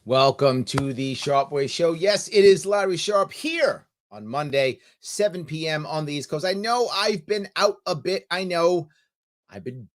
Welcome to the Sharpe Way Show. Yes, it is Larry Sharpe here on Monday, 7 p.m. on the East Coast. I know I've been out a bit. I know I've been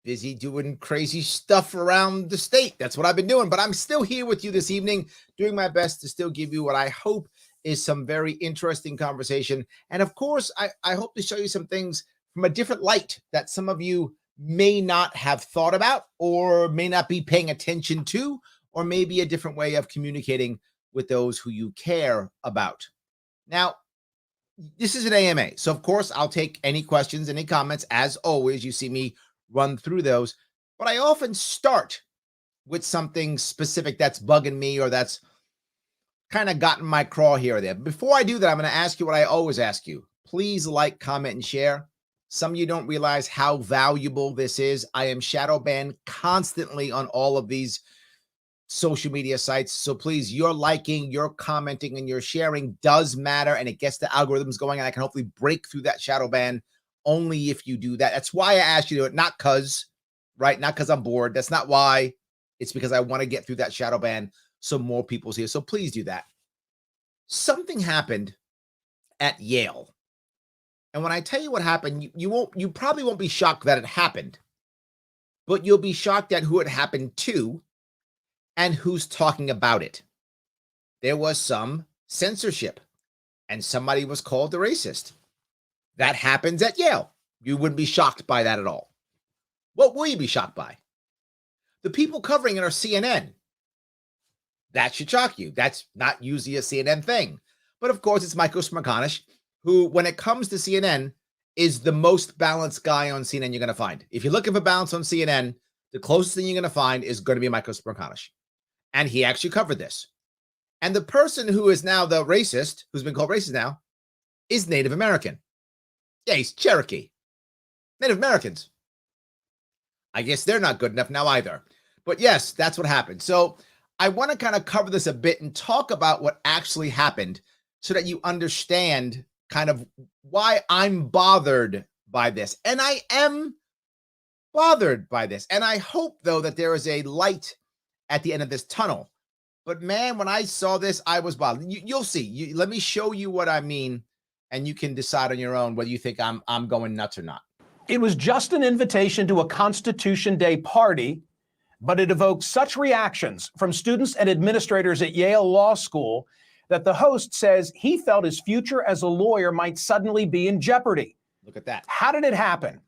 busy doing crazy stuff around the state. That's what I've been doing. But I'm still here with you this evening, doing my best to still give you what I hope is some very interesting conversation. And of course, I hope to show you some things from a different light that some of you may not have thought about or may not be paying attention to, or maybe a different way of communicating with those who you care about. Now, this is an AMA, so of course, I'll take any questions, any comments. As always, you see me run through those, but I often start with something specific that's bugging me or that's kind of gotten my craw here or there. Before I do that, I'm going to ask you what I always ask you. Please like, comment, and share. Some of you don't realize how valuable this is. I am shadow banned constantly on all of these social media sites. So please, your liking, your commenting, and your sharing does matter, and it gets the algorithms going, and I can hopefully break through that shadow ban only if you do that. That's why I asked you to do it, not because, right? Not because I'm bored. That's not why. It's because I want to get through that shadow ban so more people's here. So please do that. Something happened at Yale. And when I tell you what happened, you probably won't be shocked that it happened, but you'll be shocked at who it happened to and who's talking about it. There was some censorship, and somebody was called a racist. That happens at Yale. You wouldn't be shocked by that at all. What will you be shocked by? The people covering it are CNN. That should shock you. That's not usually a CNN thing. But of course, it's Michael Smerconish, who, when it comes to CNN, is the most balanced guy on CNN you're going to find. If you're looking for balance on CNN, the closest thing you're going to find is going to be Michael Smerconish. And he actually covered this. And the person who is now the racist, who's been called racist now, is Native American. Yeah, he's Cherokee. Native Americans. I guess they're not good enough now either. But yes, that's what happened. So I want to kind of cover this a bit and talk about what actually happened so that you understand kind of why I'm bothered by this. And I am bothered by this. And I hope, though, that there is a light at the end of this tunnel. But man, when I saw this, I was bothered. You'll see. Let me show you what I mean, and you can decide on your own whether you think I'm going nuts or not. It was just an invitation to a Constitution Day party, but it evoked such reactions from students and administrators at Yale Law School that the host says he felt his future as a lawyer might suddenly be in jeopardy. Look at that. How did it happen?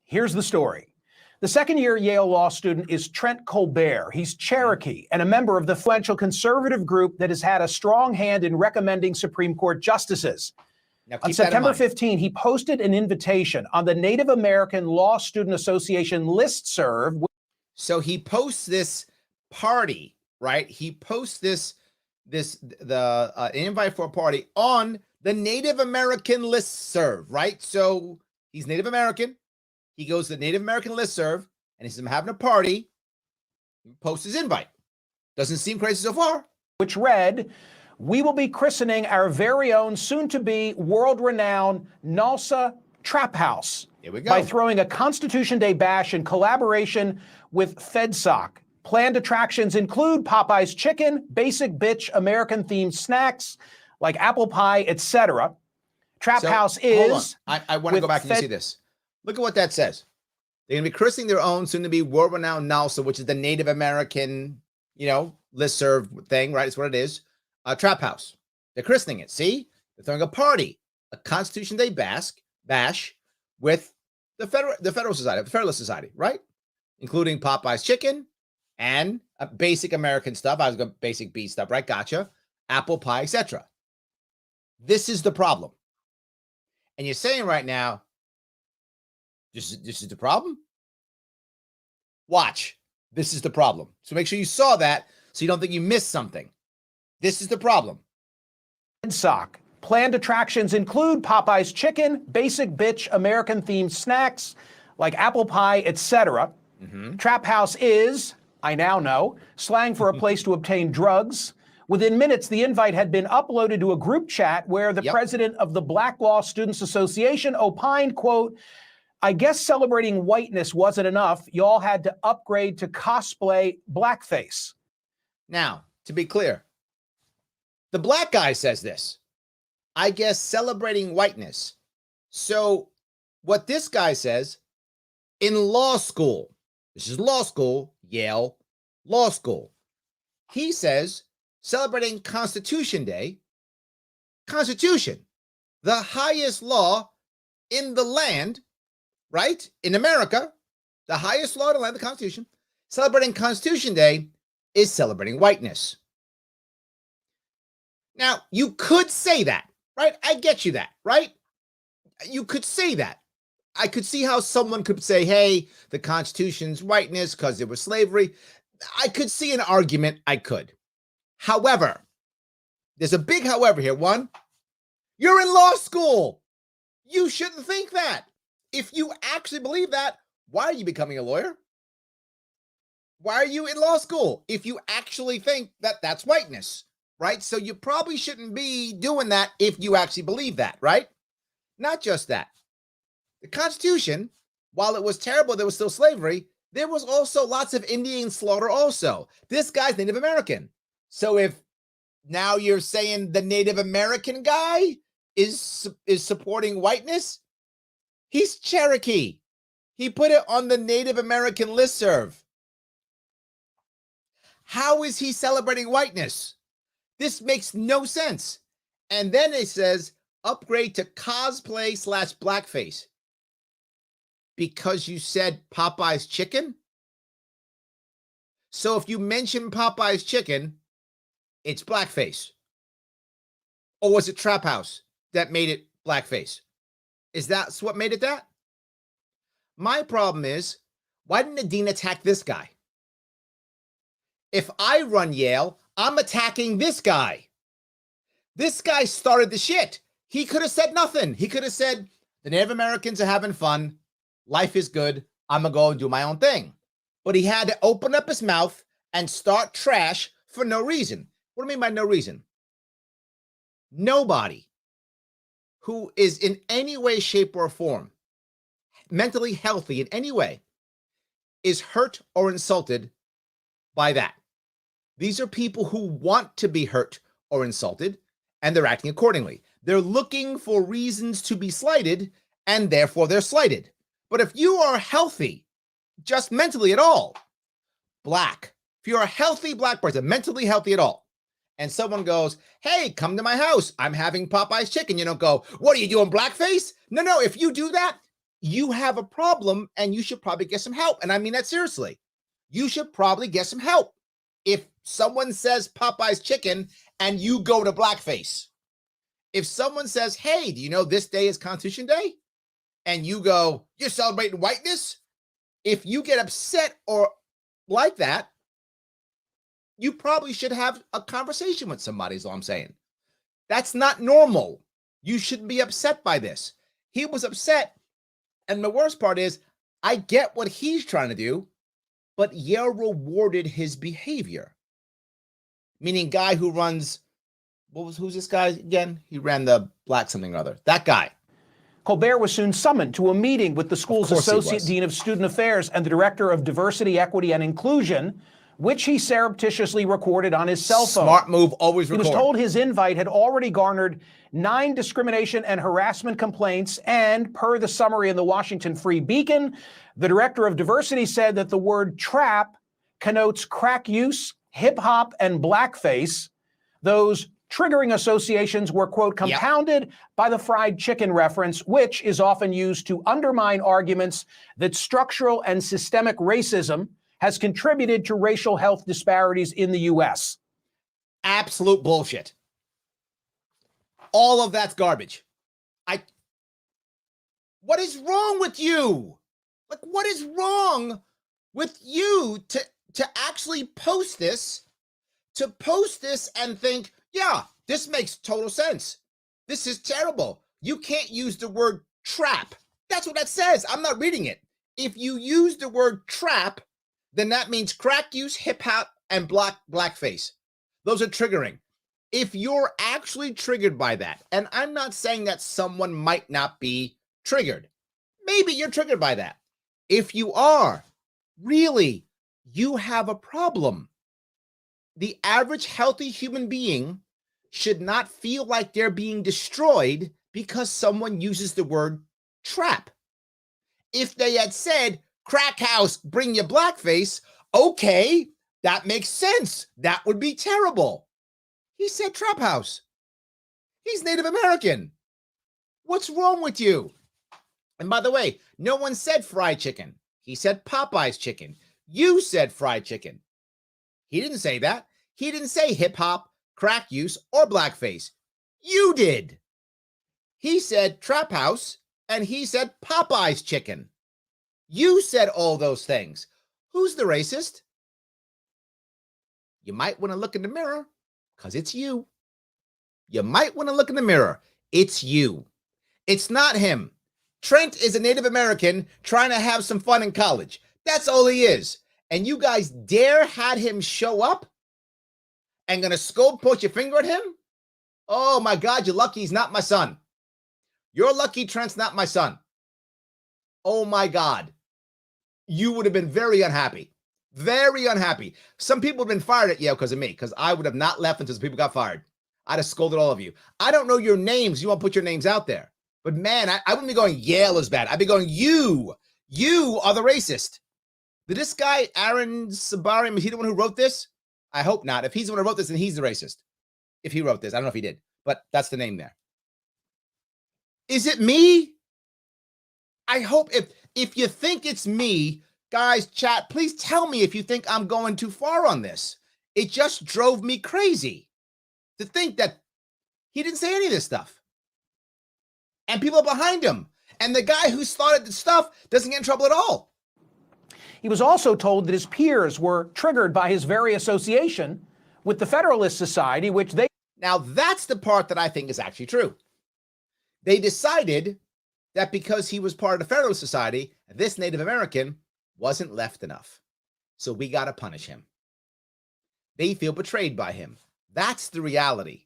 Here's the story. The second-year Yale Law student is Trent Colbert. He's Cherokee and a member of the influential conservative group that has had a strong hand in recommending Supreme Court justices. On September 15, he posted an invitation on the Native American Law Student Association listserv. So he posts this party, right? He posts the invite for a party on the Native American listserv, right? So he's Native American. He goes to the Native American listserv, and he says, I'm having a party. He posts his invite. Doesn't seem crazy so far. Which read, we will be christening our very own soon-to-be world-renowned NALSA Trap House. Here we go. By throwing a Constitution Day bash in collaboration with FedSoc. Planned attractions include Popeye's chicken, basic bitch American-themed snacks like apple pie, etc. Trap House is... Hold on. I want to go back and see this. Look at what that says. They're going to be christening their own soon-to-be world-renowned NALSA, which is the Native American, listserv thing, right? It's what it is. Trap House. They're christening it. See? They're throwing a party, a Constitution Day bash with the Federalist Society, right? Including Popeye's chicken and basic American stuff. I was going basic B stuff, right? Gotcha. Apple pie, etc. This is the problem. And you're saying right now, this is the problem? Watch. This is the problem. So make sure you saw that so you don't think you missed something. This is the problem. FedSoc. Planned attractions include Popeye's chicken, basic bitch American-themed snacks like apple pie, etc. Trap House is, I now know, slang for a place to obtain drugs. Within minutes, the invite had been uploaded to a group chat where the president of the Black Law Students Association opined, quote, I guess celebrating whiteness wasn't enough. Y'all had to upgrade to cosplay blackface. Now, to be clear. The black guy says this, I guess celebrating whiteness. So what this guy says, in law school, this is law school, Yale Law School, he says celebrating Constitution Day, Constitution, the highest law in the land, right? In America, the highest law in the land, the Constitution, celebrating Constitution Day is celebrating whiteness. Now, you could say that, right? I get you that, right? You could say that. I could see how someone could say, hey, the Constitution's whiteness because it was slavery. I could see an argument. I could. However, there's a big however here. One, you're in law school. You shouldn't think that. If you actually believe that, why are you becoming a lawyer? Why are you in law school if you actually think that that's whiteness, right? So you probably shouldn't be doing that if you actually believe that, right? Not just that. The Constitution, while it was terrible, there was still slavery, there was also lots of Indian slaughter also. This guy's Native American. So if now you're saying the Native American guy is supporting whiteness, he's Cherokee. He put it on the Native American listserv. How is he celebrating whiteness? This makes no sense. And then it says upgrade to cosplay / blackface. Because you said Popeye's chicken? So if you mention Popeye's chicken, it's blackface. Or was it Trap House that made it blackface? Is that what made it that? My problem is, why didn't the dean attack this guy? If I run Yale, I'm attacking this guy. This guy started the shit. He could have said nothing. He could have said, the Native Americans are having fun. Life is good. I'm going to go and do my own thing. But he had to open up his mouth and start trash for no reason. What do I mean by no reason? Nobody who is in any way, shape, or form mentally healthy in any way is hurt or insulted by that. These are people who want to be hurt or insulted, and they're acting accordingly. They're looking for reasons to be slighted, and therefore they're slighted. But if you are healthy, just mentally at all, black, if you're a healthy black person, mentally healthy at all, and someone goes, hey, come to my house, I'm having Popeye's chicken, you don't go, what are you doing, blackface? No, if you do that, you have a problem, and you should probably get some help. And I mean that seriously. You should probably get some help. If someone says Popeye's chicken and you go to blackface, if someone says, hey, do you know this day is Constitution Day? And you go, you're celebrating whiteness? If you get upset or like that, you probably should have a conversation with somebody, is all I'm saying. That's not normal. You shouldn't be upset by this. He was upset. And the worst part is, I get what he's trying to do, but Yale rewarded his behavior. Meaning guy who runs, who's this guy again? He ran the black something or other. That guy. Colbert was soon summoned to a meeting with the school's Associate Dean of Student Affairs and the Director of Diversity, Equity, and Inclusion, which he surreptitiously recorded on his cell phone. Smart move, always record. He was told his invite had already garnered 9 discrimination and harassment complaints, and per the summary in the Washington Free Beacon, the Director of Diversity said that the word trap connotes crack use, hip-hop, and blackface. Those triggering associations were, quote, compounded by the fried chicken reference, which is often used to undermine arguments that structural and systemic racism has contributed to racial health disparities in the U.S. Absolute bullshit. All of that's garbage. What is wrong with you? Like, what is wrong with you to actually post this, and think, yeah, this makes total sense. This is terrible. You can't use the word trap. That's what that says. I'm not reading it. If you use the word trap, then that means crack use, hip hop, and blackface. Those are triggering. If you're actually triggered by that, and I'm not saying that someone might not be triggered. Maybe you're triggered by that. If you are, really, you have a problem. the average healthy human being should not feel like they're being destroyed because someone uses the word trap. If they had said, crack house, bring your blackface, okay, that makes sense. That would be terrible. He said trap house. He's Native American. What's wrong with you? And by the way, no one said fried chicken. He said Popeye's chicken. You said fried chicken. He didn't say that. He didn't say hip hop, crack use, or blackface. You did. He said trap house, and he said Popeye's chicken. You said all those things. Who's the racist? You might want to look in the mirror, because it's you. You might want to look in the mirror. It's you. It's not him. Trent is a Native American trying to have some fun in college. That's all he is. And you guys dare had him show up and gonna scold, point your finger at him? Oh my God, you're lucky he's not my son. You're lucky Trent's not my son. Oh my God. You would have been very unhappy. Very unhappy. Some people have been fired at Yale because of me, because I would have not left until people got fired. I'd have scolded all of you. I don't know your names. You won't put your names out there. But man, I wouldn't be going Yale is bad. I'd be going you are the racist. Did this guy, Aaron Sabari, is he the one who wrote this? I hope not. If he's the one who wrote this, then he's the racist. If he wrote this, I don't know if he did, but that's the name there. Is it me? I hope if you think it's me, guys, chat, please tell me if you think I'm going too far on this. It just drove me crazy to think that he didn't say any of this stuff. And people are behind him. And the guy who started the stuff doesn't get in trouble at all. He was also told that his peers were triggered by his very association with the Federalist Society, which they... Now, that's the part that I think is actually true. They decided that because he was part of the Federalist Society, this Native American wasn't left enough. So we got to punish him. They feel betrayed by him. That's the reality.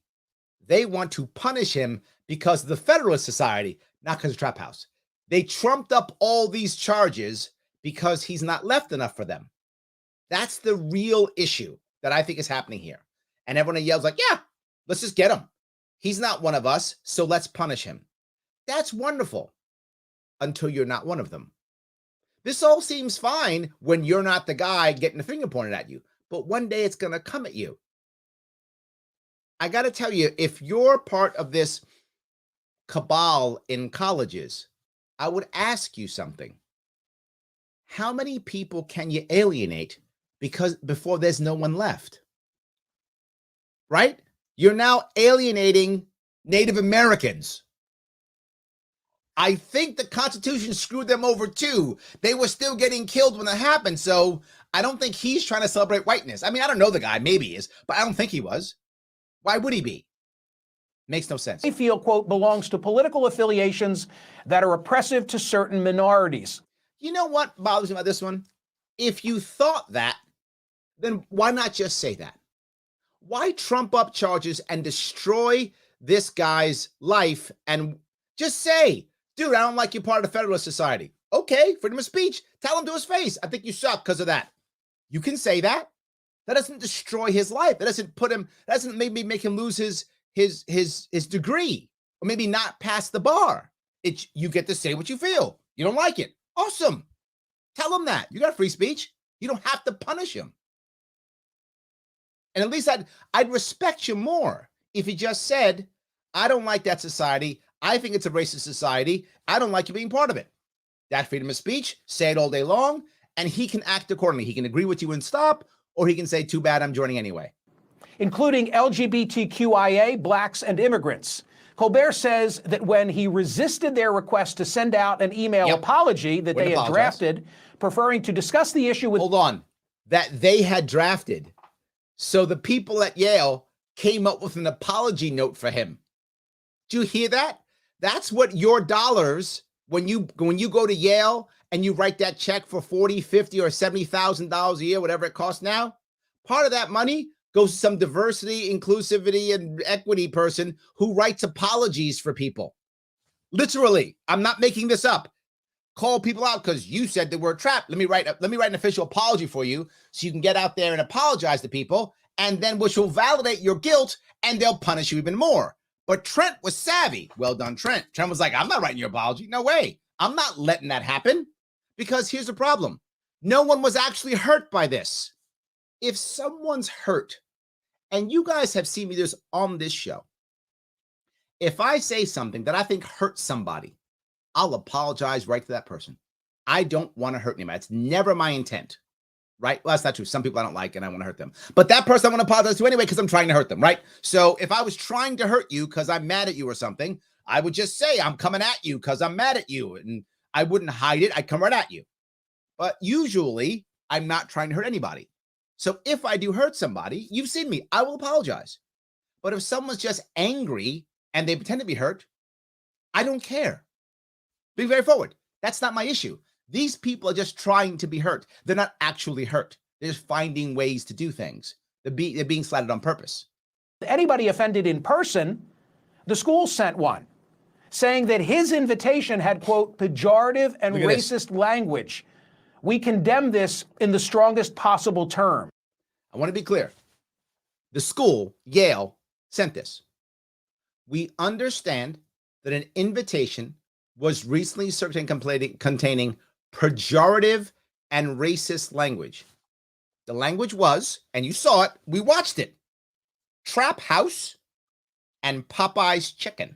They want to punish him because of the Federalist Society, not because of Trap House. They trumped up all these charges because he's not left enough for them. That's the real issue that I think is happening here. And everyone yells like, yeah, let's just get him. He's not one of us, so let's punish him. That's wonderful until you're not one of them. This all seems fine when you're not the guy getting the finger pointed at you, but one day it's going to come at you. I got to tell you, if you're part of this cabal in colleges, I would ask you something. How many people can you alienate before there's no one left? Right? You're now alienating Native Americans. I think the Constitution screwed them over too. They were still getting killed when that happened. So I don't think he's trying to celebrate whiteness. I mean, I don't know the guy. Maybe he is, but I don't think he was. Why would he be? Makes no sense. They feel, quote, belongs to political affiliations that are oppressive to certain minorities. You know what bothers me about this one? If you thought that, then why not just say that? Why trump up charges and destroy this guy's life and just say, dude, I don't like you part of the Federalist Society. Okay, freedom of speech. Tell him to his face. I think you suck because of that. You can say that. That doesn't destroy his life. That doesn't put him, that doesn't maybe make him lose his degree or maybe not pass the bar. You get to say what you feel. You don't like it. Awesome. Tell him that. You got free speech. You don't have to punish him. And at least I'd respect you more if he just said, I don't like that society. I think it's a racist society. I don't like you being part of it. That freedom of speech, say it all day long, and he can act accordingly. He can agree with you and stop, or he can say, too bad, I'm joining anyway. Including LGBTQIA, blacks, and immigrants. Colbert says that when he resisted their request to send out an email apology that they had drafted, preferring to discuss the issue with... Hold on. That they had drafted. So the people at Yale came up with an apology note for him. Do you hear that? That's what your dollars, when you go to Yale and you write that check for $40,000, $50,000, or $70,000 a year, whatever it costs now, part of that money goes to some diversity, inclusivity, and equity person who writes apologies for people. Literally, I'm not making this up. Call people out because you said the word trap. Let me write an official apology for you so you can get out there and apologize to people and then which will validate your guilt, and they'll punish you even more. But Trent was savvy. Well done, Trent. Trent was like, I'm not writing your apology. No way. I'm not letting that happen. Because here's the problem. No one was actually hurt by this. If someone's hurt, and you guys have seen me this on this show, if I say something that I think hurts somebody, I'll apologize right to that person. I don't want to hurt anybody. It's never my intent, right? Well, that's not true. Some people I don't like and I want to hurt them. But that person I want to apologize to anyway because I'm trying to hurt them, right? So if I was trying to hurt you because I'm mad at you or something, I would just say I'm coming at you because I'm mad at you. And I wouldn't hide it. I'd come right at you. But usually I'm not trying to hurt anybody. So if I do hurt somebody, you've seen me, I will apologize. But if someone's just angry and they pretend to be hurt, I don't care. Being very forward. That's not my issue. These people are just trying to be hurt. They're not actually hurt. They're just finding ways to do things. They're being slighted on purpose. Anybody offended in person, the school sent one saying that his invitation had, quote, pejorative and racist language. We condemn this in the strongest possible term. I want to be clear. The school, Yale, sent this. We understand that an invitation was recently circulated containing pejorative and racist language. The language was, and you saw it, we watched it, Trap House and Popeye's Chicken.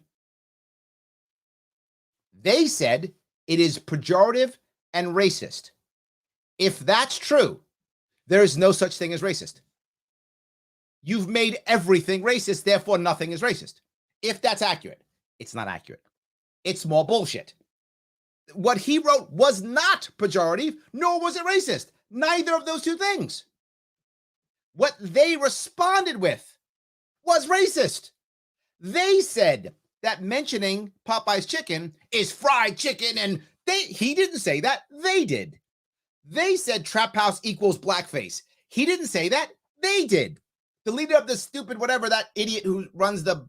They said it is pejorative and racist. If that's true, there is no such thing as racist. You've made everything racist, therefore nothing is racist. If that's accurate, it's not accurate. It's more bullshit. What he wrote was not pejorative, nor was it racist. Neither of those two things. What they responded with was racist. They said that mentioning Popeye's chicken is fried chicken, and he didn't say that. They did. They said Trap House equals blackface. He didn't say that. They did. The leader of the stupid whatever, that idiot who runs the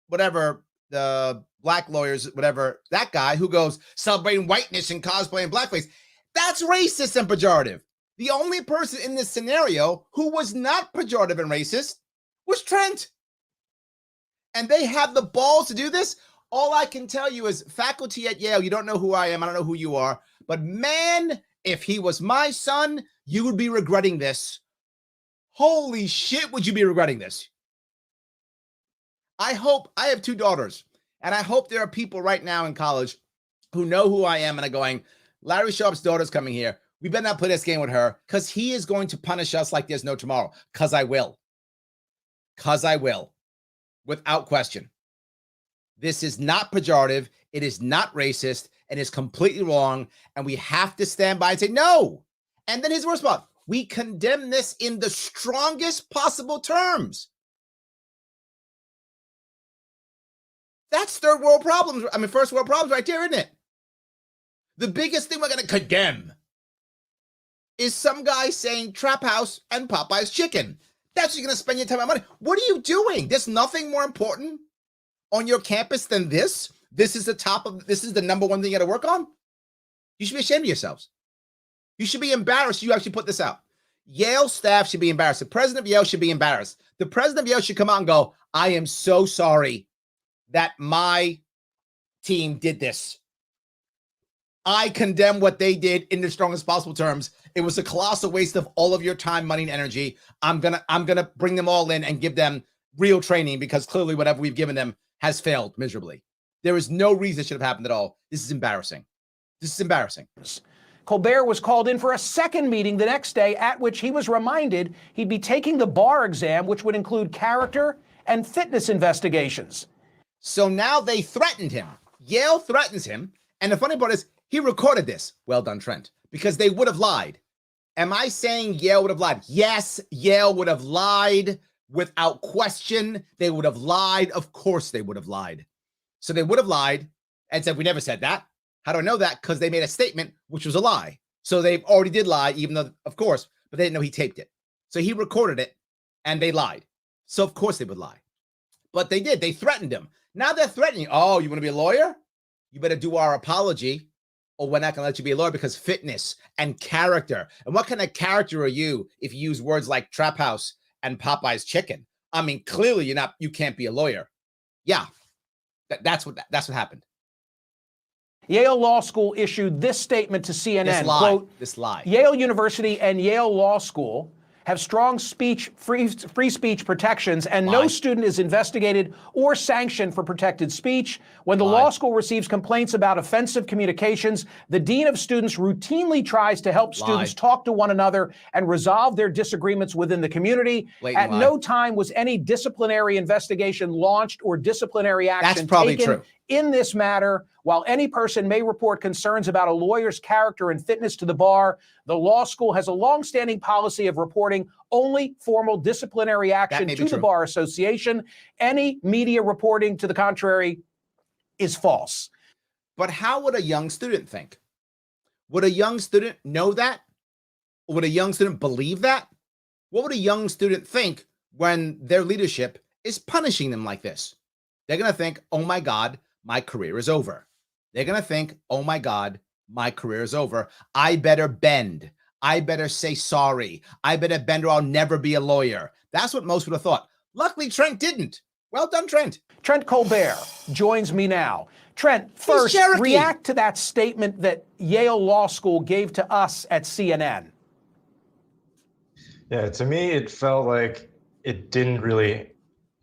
whatever, the black lawyers, whatever, that guy who goes celebrating whiteness and cosplaying blackface, that's racist and pejorative. The only person in this scenario who was not pejorative and racist was Trent. And they have the balls to do this. All I can tell you is, faculty at Yale, you don't know who I am. I don't know who you are. But man, if he was my son, you would be regretting this. Holy shit, would you be regretting this? I have 2 daughters, and I hope there are people right now in college who know who I am and are going, Larry Sharpe's daughter's coming here. We better not play this game with her because he is going to punish us like there's no tomorrow. Because I will. Because I will. Without question. This is not pejorative. It is not racist and is completely wrong. And we have to stand by and say no. And then his response. We condemn this in the strongest possible terms. That's third world problems. I mean, first world problems right there, isn't it? The biggest thing we're going to condemn is some guy saying Trap House and Popeye's Chicken. That's what you're going to spend your time and money. What are you doing? There's nothing more important on your campus than this. This is the number one thing you got to work on. You should be ashamed of yourselves. You should be embarrassed you actually put this out. Yale staff should be embarrassed. The president of Yale should be embarrassed. The president of Yale should come out and go, I am so sorry that my team did this. I condemn what they did in the strongest possible terms. It was a colossal waste of all of your time, money, and energy. I'm gonna bring them all in and give them real training because clearly whatever we've given them has failed miserably. There is no reason it should have happened at all. This is embarrassing. This is embarrassing. Colbert was called in for a second meeting the next day, at which he was reminded he'd be taking the bar exam, which would include character and fitness investigations. So now they threatened him. Yale threatens him. And the funny part is, he recorded this. Well done, Trent. Because they would have lied. Am I saying Yale would have lied? Yes, Yale would have lied without question. They would have lied. Of course they would have lied. So they would have lied and said, we never said that. How do I know that? Because they made a statement, which was a lie. So they already did lie, even though, of course, but they didn't know he taped it. So he recorded it and they lied. So of course they would lie. But they did. They threatened him. Now they're threatening. Oh, you want to be a lawyer? You better do our apology or we're not going to let you be a lawyer because fitness and character. And what kind of character are you if you use words like Trap House and Popeye's chicken. I mean, clearly you can't be a lawyer. Yeah, that's what happened. Yale Law School issued this statement to CNN, quote, this lie. Yale University and Yale Law School have strong free speech protections, and no student is investigated or sanctioned for protected speech. When the law school receives complaints about offensive communications, the dean of students routinely tries to help students talk to one another and resolve their disagreements within the community. At no time was any disciplinary investigation launched or disciplinary action taken in this matter. While any person may report concerns about a lawyer's character and fitness to the bar, the law school has a longstanding policy of reporting only formal disciplinary action to the Bar Association. Any media reporting to the contrary is false. But how would a young student think? Would a young student know that? Or would a young student believe that? What would a young student think when their leadership is punishing them like this? They're going to think, oh my God, my career is over. They're going to think, oh my God, my career is over. I better bend. I better say sorry. I better bend or I'll never be a lawyer. That's what most would have thought. Luckily, Trent didn't. Well done, Trent. Trent Colbert joins me now. Trent, first, react to that statement that Yale Law School gave to us at CNN. Yeah, to me, it felt like it didn't really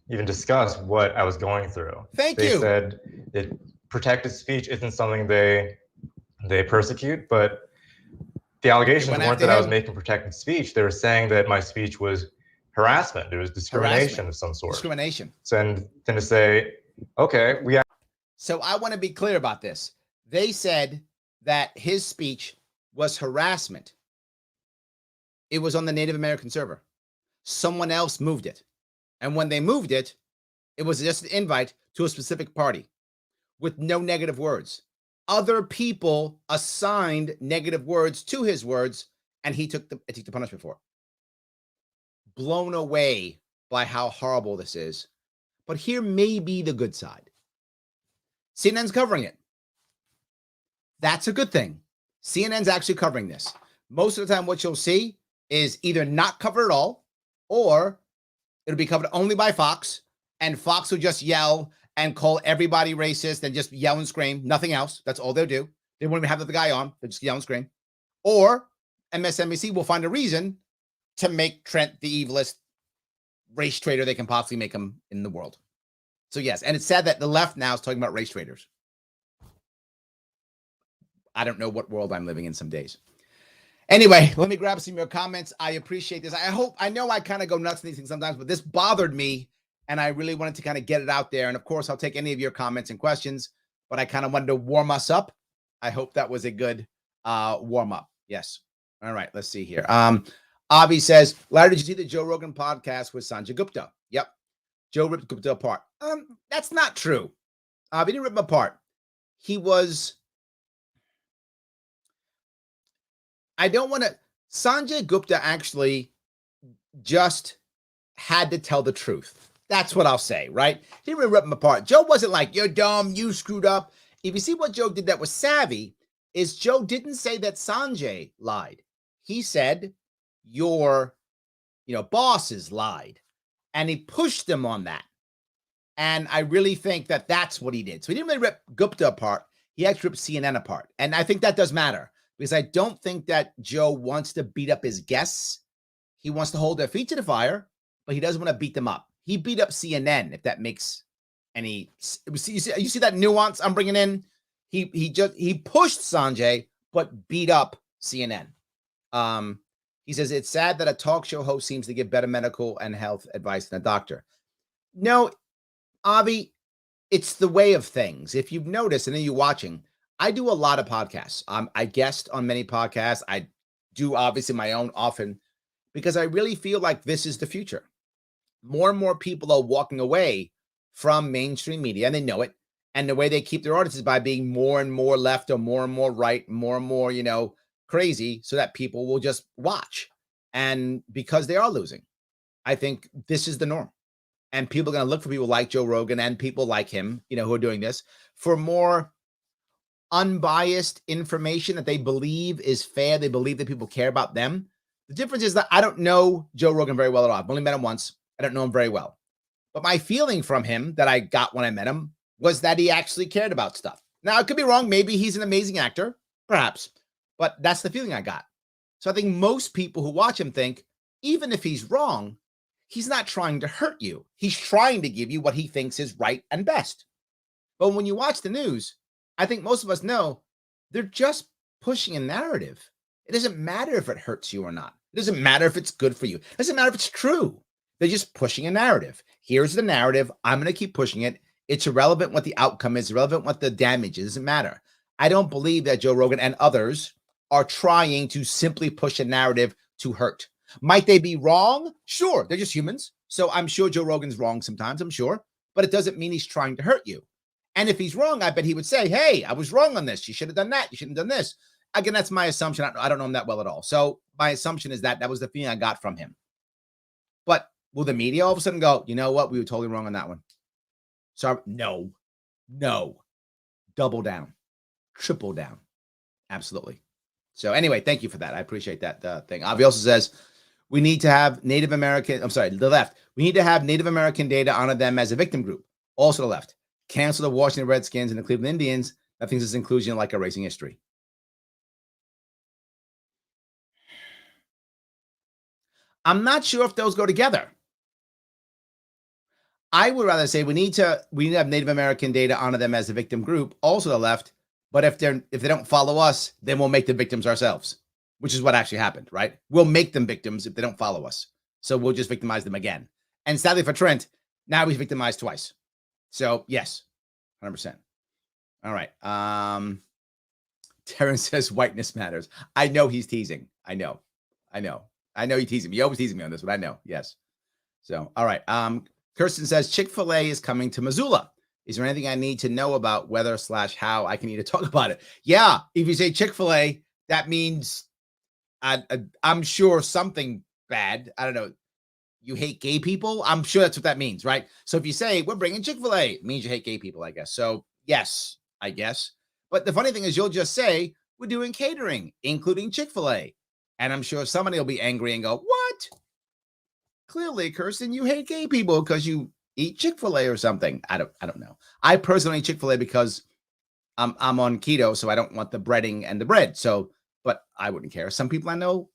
even discuss what I was going through. They said that protected speech isn't something they persecute, but the allegations weren't that I was making protected speech. They were saying that my speech was harassment. It was discrimination of some sort. Discrimination. So, and then to say, okay, So I want to be clear about this. They said that his speech was harassment. It was on the Native American server. Someone else moved it. And when they moved it, it was just an invite to a specific party with no negative words. Other people assigned negative words to his words, and he took the punishment for it. Blown away by how horrible this is. But here may be the good side. CNN's covering it. That's a good thing. CNN's actually covering this. Most of the time, what you'll see is either not covered at all, or it'll be covered only by Fox, and Fox will just yell and call everybody racist and just yell and scream. Nothing else. That's all they'll do. They won't even have the guy on. They'll just yell and scream. Or MSNBC will find a reason to make Trent the evilest race traitor they can possibly make him in the world. So yes, and it's sad that the left now is talking about race traitors. I don't know what world I'm living in some days. Anyway, let me grab some of your comments. I appreciate this. I know I kind of go nuts in these things sometimes, but this bothered me, and I really wanted to kind of get it out there. And of course, I'll take any of your comments and questions, but I kind of wanted to warm us up. I hope that was a good warm up. Yes. All right, let's see here. Avi says, Larry, did you see the Joe Rogan podcast with Sanjay Gupta? Yep. Joe ripped Gupta apart. That's not true. He didn't rip him apart. Sanjay Gupta actually just had to tell the truth. That's what I'll say, right? He didn't really rip him apart. Joe wasn't like, you're dumb, you screwed up. If you see what Joe did that was savvy, is Joe didn't say that Sanjay lied. He said, your bosses lied. And he pushed them on that. And I really think that that's what he did. So he didn't really rip Gupta apart. He actually ripped CNN apart. And I think that does matter, because I don't think that Joe wants to beat up his guests. He wants to hold their feet to the fire, but he doesn't want to beat them up. He beat up CNN, if that makes any. You see that nuance I'm bringing in? He pushed Sanjay, but beat up CNN. He says, it's sad that a talk show host seems to give better medical and health advice than a doctor. No, Avi, it's the way of things. If you've noticed, and then you're watching, I do a lot of podcasts. I guest on many podcasts. I do obviously my own often, because I really feel like this is the future. More and more people are walking away from mainstream media, and they know it. And the way they keep their audiences by being more and more left or more and more right, more and more, crazy, so that people will just watch. And because they are losing, I think this is the norm. And people are going to look for people like Joe Rogan and people like him, who are doing this for more unbiased information that they believe is fair. They believe that people care about them. The difference is that I don't know Joe Rogan very well at all. I've only met him once. I don't know him very well. But my feeling from him that I got when I met him was that he actually cared about stuff. Now, I could be wrong. Maybe he's an amazing actor, perhaps. But that's the feeling I got. So I think most people who watch him think, even if he's wrong, he's not trying to hurt you. He's trying to give you what he thinks is right and best. But when you watch the news, I think most of us know they're just pushing a narrative. It doesn't matter if it hurts you or not. It doesn't matter if it's good for you. It doesn't matter if it's true. They're just pushing a narrative. Here's the narrative. I'm going to keep pushing it. It's irrelevant what the outcome is, irrelevant what the damage is. It doesn't matter. I don't believe that Joe Rogan and others are trying to simply push a narrative to hurt. Might they be wrong? Sure. They're just humans. So I'm sure Joe Rogan's wrong sometimes, I'm sure. But it doesn't mean he's trying to hurt you. And if he's wrong, I bet he would say, hey, I was wrong on this. You should have done that. You shouldn't have done this. Again, that's my assumption. I don't know him that well at all. So my assumption is that was the feeling I got from him. But will the media all of a sudden go, you know what? We were totally wrong on that one. So no. Double down. Triple down. Absolutely. So anyway, thank you for that. I appreciate that thing. Avi also says, we need to have Native American, the left. We need to have Native American data honor them as a victim group. Also the left. Cancel the Washington Redskins and the Cleveland Indians. That thinks it's inclusion like erasing history. I'm not sure if those go together. I would rather say we need to have Native American data honor them as a victim group. Also the left. But if they don't follow us, then we'll make them victims ourselves, which is what actually happened, right? We'll make them victims if they don't follow us. So we'll just victimize them again. And sadly for Trent, now he's victimized twice. So yes, 100%. All right. Terrence says whiteness matters. I know he's teasing. I know you tease me. You always tease me on this one. I know. Yes. So, all right. Kirsten says Chick-fil-A is coming to Missoula. Is there anything I need to know about whether/how I can either talk about it? Yeah. If you say Chick-fil-A, that means I'm sure something bad. I don't know. You hate gay people? I'm sure that's what that means, right? So if you say we're bringing Chick-fil-A, it means you hate gay people, I guess. So yes, I guess. But the funny thing is you'll just say we're doing catering, including Chick-fil-A. And I'm sure somebody will be angry and go, what? Clearly, Kirsten, you hate gay people because you eat Chick-fil-A or something. I don't know. I personally eat Chick-fil-A because I'm on keto, so I don't want the breading and the bread. So, but I wouldn't care. Some people I know,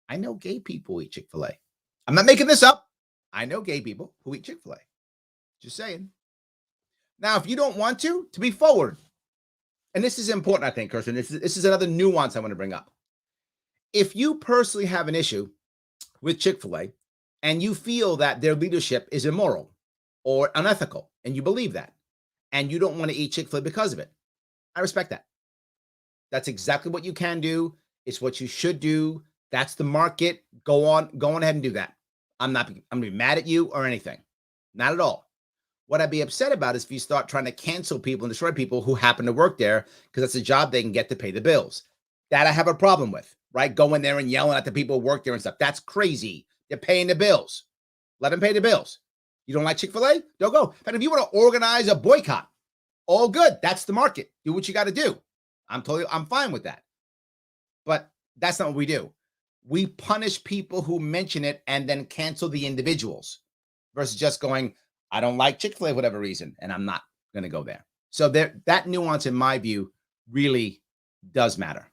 I know gay people who eat Chick-fil-A. I'm not making this up. I know gay people who eat Chick-fil-A. Just saying. Now, if you don't want to be forward, and this is important, I think, Kirsten, this is another nuance I want to bring up. If you personally have an issue with Chick-fil-A and you feel that their leadership is immoral or unethical, and you believe that, and you don't want to eat Chick-fil-A because of it, I respect that. That's exactly what you can do. It's what you should do. That's the market. Go on ahead and do that. I'm going to be mad at you or anything. Not at all. What I'd be upset about is if you start trying to cancel people and destroy people who happen to work there because that's a job they can get to pay the bills. That I have a problem with, right? Going there and yelling at the people who work there and stuff. That's crazy. They're paying the bills. Let them pay the bills. You don't like Chick-fil-A? Don't go. In fact, if you want to organize a boycott, all good. That's the market. Do what you got to do. I'm fine with that. But that's not what we do. We punish people who mention it and then cancel the individuals versus just going, I don't like Chick-fil-A for whatever reason, and I'm not going to go there. So that nuance, in my view, really does matter.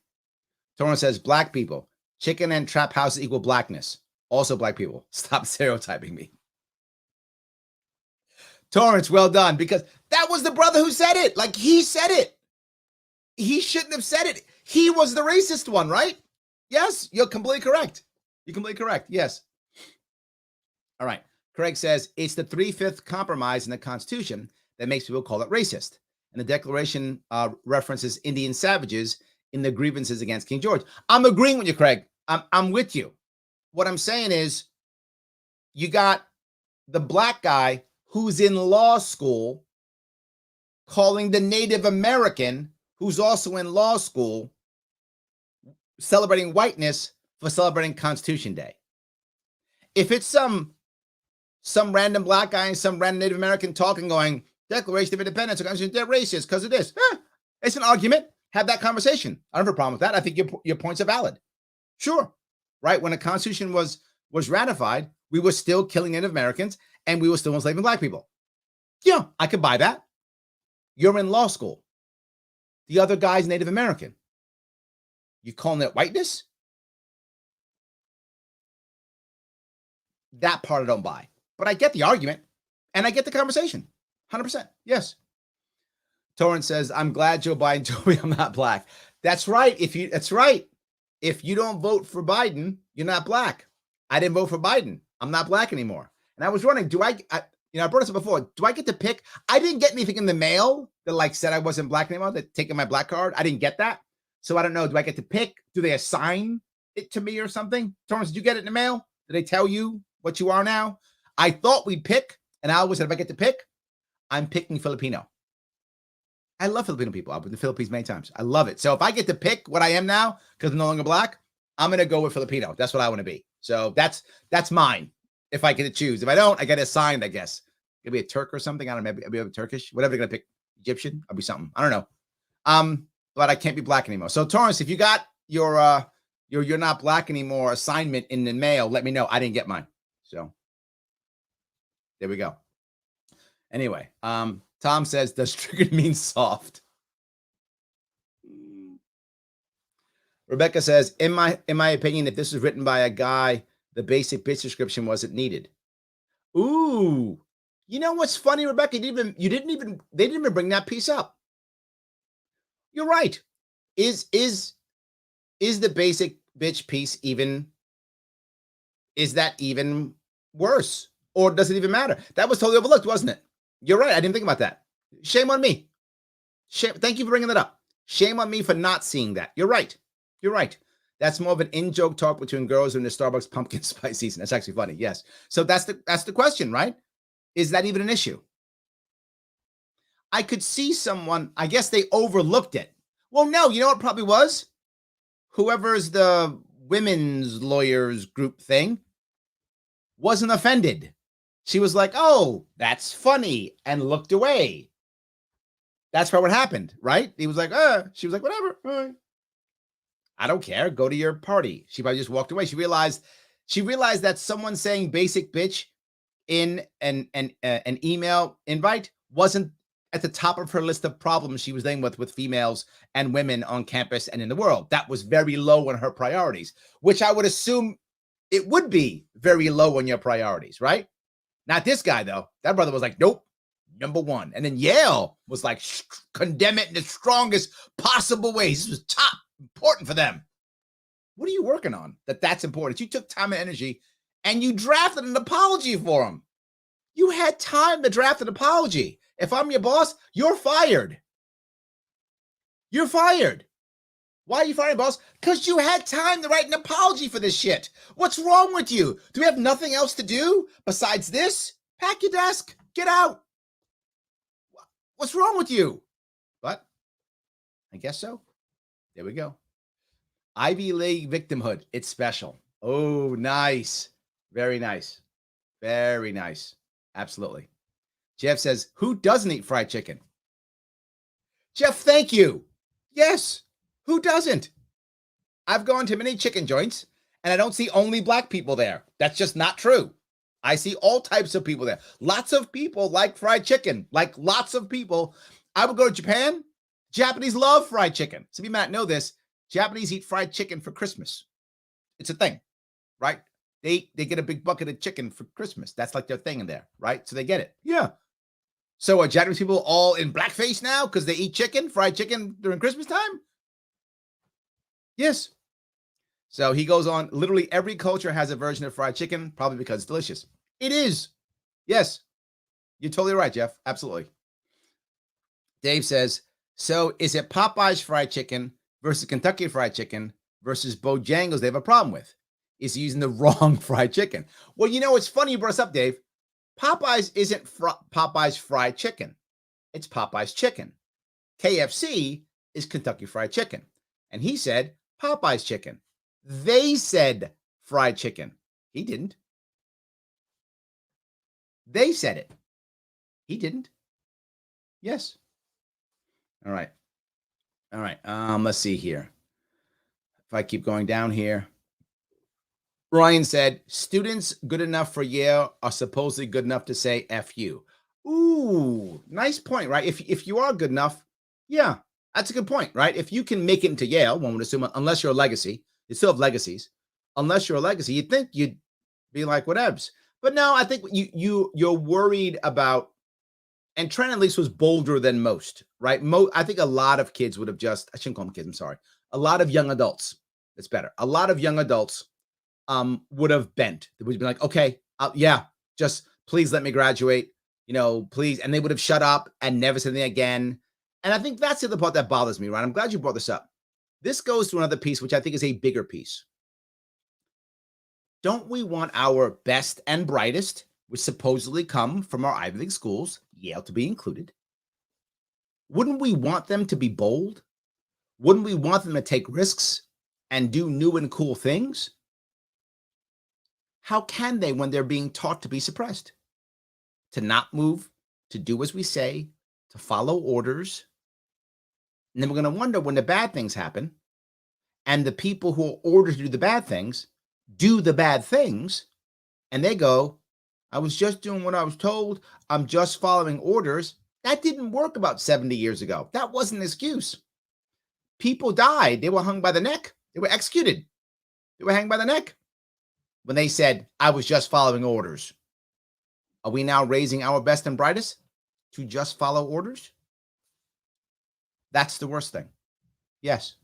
Torrance says, black people, chicken and trap houses equal blackness. Also black people. Stop stereotyping me. Torrance, well done, because that was the brother who said it. Like, he said it. He shouldn't have said it. He was the racist one, right? Yes, you're completely correct. You're completely correct. Yes. All right. Craig says, it's the 3/5 compromise in the Constitution that makes people call it racist. And the Declaration references Indian savages in the grievances against King George. I'm agreeing with you, Craig. I'm with you. What I'm saying is you got the black guy who's in law school calling the Native American who's also in law school celebrating whiteness for celebrating Constitution Day. If it's some random black guy and some random Native American talking, going, Declaration of Independence, they're racist because of this. It's an argument. Have that conversation. I don't have a problem with that. I think your points are valid. Sure. right? When the Constitution was ratified, we were still killing Native Americans and we were still enslaving black people. Yeah, I could buy that. You're in law school. The other guy's Native American. You calling that whiteness? That part I don't buy. But I get the argument and I get the conversation. 100%. Yes. Torrance says, I'm glad Joe Biden told me I'm not black. That's right. That's right. If you don't vote for Biden, you're not black. I didn't vote for Biden. I'm not black anymore. And I was wondering, I brought this up before. Do I get to pick? I didn't get anything in the mail that said I wasn't black anymore, that taking my black card. I didn't get that. So I don't know. Do I get to pick? Do they assign it to me or something? Torrance, did you get it in the mail? Did they tell you what you are now? I thought we'd pick, and I always said if I get to pick, I'm picking Filipino. I love Filipino people. I've been to the Philippines many times. I love it. So if I get to pick what I am now, because I'm no longer black, I'm going to go with Filipino. That's what I want to be. So that's mine. If I get to choose. If I don't, I get assigned, I guess. Maybe a Turk or something. I don't know. Maybe I'm Turkish. Whatever they're going to pick. Egyptian. I'll be something. I don't know. But I can't be black anymore. So Torrance, if you got your you're not black anymore assignment in the mail, let me know. I didn't get mine. So there we go. Anyway, Tom says, does triggered mean soft? Rebecca says, in my opinion, if this was written by a guy, the basic bitch description wasn't needed. Ooh, you know what's funny, Rebecca? They didn't even bring that piece up. You're right. Is the basic bitch piece is that even worse? Or does it even matter? That was totally overlooked, wasn't it? You're right. I didn't think about that. Shame on me. Thank you for bringing that up. Shame on me for not seeing that. You're right. You're right. That's more of an in-joke talk between girls in the Starbucks pumpkin spice season. That's actually funny. Yes. So that's the question, right? Is that even an issue? I could see someone, I guess they overlooked it. Well, no, you know what it probably was? Whoever's the women's lawyers group thing wasn't offended. She was like, oh, that's funny, and looked away. That's probably what happened, right? He was like, she was like, whatever. All right. I don't care. Go to your party. She probably just walked away. She realized that someone saying basic bitch in an email invite wasn't at the top of her list of problems she was dealing with females and women on campus and in the world. That was very low on her priorities, which I would assume it would be very low on your priorities, right? Not this guy, though. That brother was like, nope, number one. And then Yale was like, condemn it in the strongest possible ways. This was top important for them. What are you working on that's important? You took time and energy and you drafted an apology for him. You had time to draft an apology. If I'm your boss, you're fired. You're fired. Why are you firing, boss? Because you had time to write an apology for this shit. What's wrong with you? Do we have nothing else to do besides this? Pack your desk. Get out. What's wrong with you? But I guess so. There we go. Ivy League victimhood. It's special. Oh, nice. Very nice. Very nice. Absolutely. Jeff says, who doesn't eat fried chicken? Jeff, thank you. Yes. Who doesn't? I've gone to many chicken joints and I don't see only black people there. That's just not true. I see all types of people there. Lots of people like fried chicken, like lots of people. I would go to Japan. Japanese love fried chicken. Some of you might know this. Japanese eat fried chicken for Christmas. It's a thing, right? They get a big bucket of chicken for Christmas. That's like their thing in there, right? So they get it. Yeah. So are Japanese people all in blackface now because they eat chicken, fried chicken during Christmas time? Yes. So he goes on, literally every culture has a version of fried chicken, probably because it's delicious. It is. Yes. You're totally right, Jeff. Absolutely. Dave says, so is it Popeye's fried chicken versus Kentucky fried chicken versus Bojangles they have a problem with? Is he using the wrong fried chicken? Well, you know, it's funny you brought this up, Dave. Popeye's isn't Popeye's fried chicken. It's Popeye's chicken. KFC is Kentucky fried chicken. And he said Popeye's chicken. They said fried chicken. He didn't. They said it. He didn't. Yes. All right. All right. Let's see here. If I keep going down here. Ryan said, students good enough for Yale are supposedly good enough to say F you. Ooh, nice point, right? If you are good enough, yeah, that's a good point, right? If you can make it into Yale, one would assume, unless you're a legacy, you still have legacies. Unless you're a legacy, you'd think you'd be like whatevs. But no, I think you're worried about, and Trent at least was bolder than most, right? I think a lot of kids would have I shouldn't call them kids, I'm sorry. A lot of young adults, it's better. A lot of young adults would have bent. They would be like, okay, yeah, just please let me graduate, please. And they would have shut up and never said anything again. And I think that's the other part that bothers me, right? I'm glad you brought this up. This goes to another piece, which I think is a bigger piece. Don't we want our best and brightest, which supposedly come from our Ivy League schools, Yale to be included? Wouldn't we want them to be bold? Wouldn't we want them to take risks and do new and cool things? How can they when they're being taught to be suppressed, to not move, to do as we say, to follow orders? And then we're going to wonder when the bad things happen and the people who are ordered to do the bad things do the bad things, and they go, I was just doing what I was told. I'm just following orders. That didn't work about 70 years ago. That wasn't an excuse. People died. They were hung by the neck. They were executed. They were hanged by the neck when they said, I was just following orders. Are we now raising our best and brightest to just follow orders? That's the worst thing. Yes.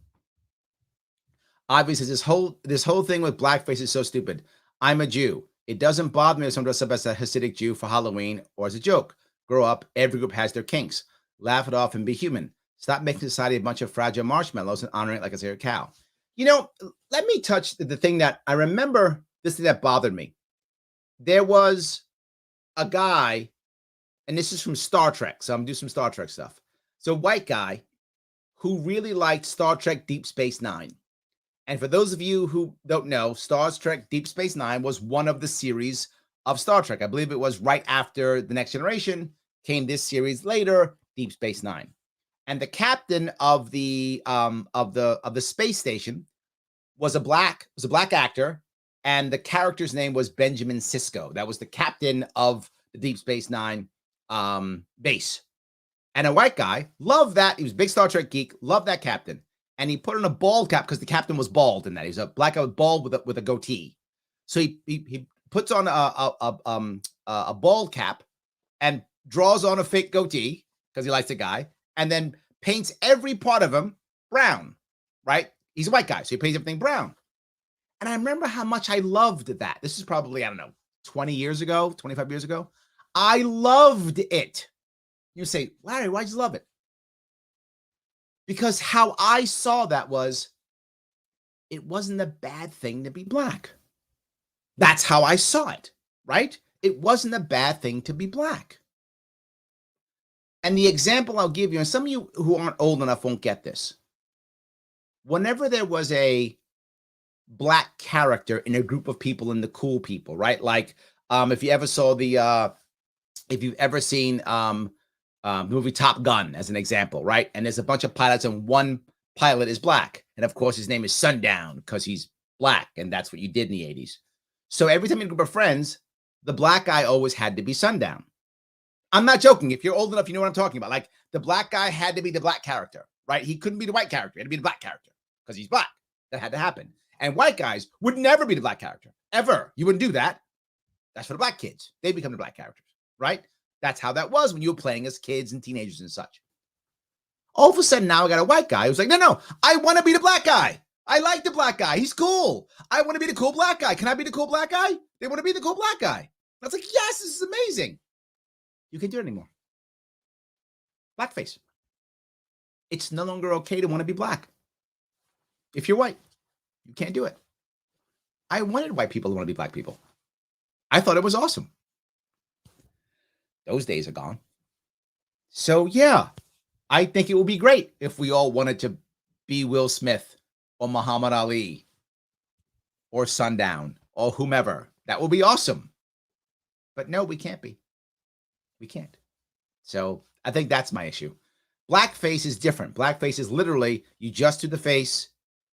Obviously, this whole thing with blackface is so stupid. I'm a Jew. It doesn't bother me if someone dresses up as a Hasidic Jew for Halloween or as a joke. Grow up. Every group has their kinks. Laugh it off and be human. Stop making society a bunch of fragile marshmallows and honoring it like a sacred cow. Let me touch the thing that I remember, this thing that bothered me. There was a guy, and this is from Star Trek, so I'm going to do some Star Trek stuff. So a white guy who really liked Star Trek Deep Space Nine. And for those of you who don't know, Star Trek Deep Space Nine was one of the series of Star Trek. I believe it was right after The Next Generation came this series later, Deep Space Nine. And the captain of the space station was a black actor, and the character's name was Benjamin Sisko. That was the captain of the Deep Space Nine base. And a white guy loved that. He was a big Star Trek geek, loved that captain. And he put on a bald cap because the captain was bald in that. He was a black guy with bald with a goatee. So he puts on a bald cap and draws on a fake goatee because he likes the guy, and then paints every part of him brown, right? He's a white guy, so he paints everything brown. And I remember how much I loved that. This is probably, 20 years ago, 25 years ago. I loved it. You say, Larry, why'd you love it? Because how I saw that was, it wasn't a bad thing to be black. That's how I saw it, right? It wasn't a bad thing to be black. And the example I'll give you, and some of you who aren't old enough won't get this. Whenever there was a black character in a group of people in the cool people, right? Like if you ever saw if you've ever seen the movie Top Gun as an example, right? And there's a bunch of pilots and one pilot is black. And of course, his name is Sundown because he's black. And that's what you did in the 80s. So every time you had a group of friends, the black guy always had to be Sundown. I'm not joking. If you're old enough, you know what I'm talking about. Like the black guy had to be the black character, right? He couldn't be the white character. He had to be the black character because he's black. That had to happen. And white guys would never be the black character, ever. You wouldn't do that. That's for the black kids. They become the black characters, right? That's how that was when you were playing as kids and teenagers and such. All of a sudden, now I got a white guy who's like, no, I want to be the black guy. I like the black guy. He's cool. I want to be the cool black guy. Can I be the cool black guy? They want to be the cool black guy. I was like, yes, this is amazing. You can't do it anymore. Blackface. It's no longer okay to want to be black. If you're white, you can't do it. I wanted white people to want to be black people. I thought it was awesome. Those days are gone. So yeah, I think it would be great if we all wanted to be Will Smith or Muhammad Ali or Sundown or whomever. That would be awesome. But no, we can't be. We can't. So I think that's my issue. Blackface is different. Blackface is literally, you just do the face,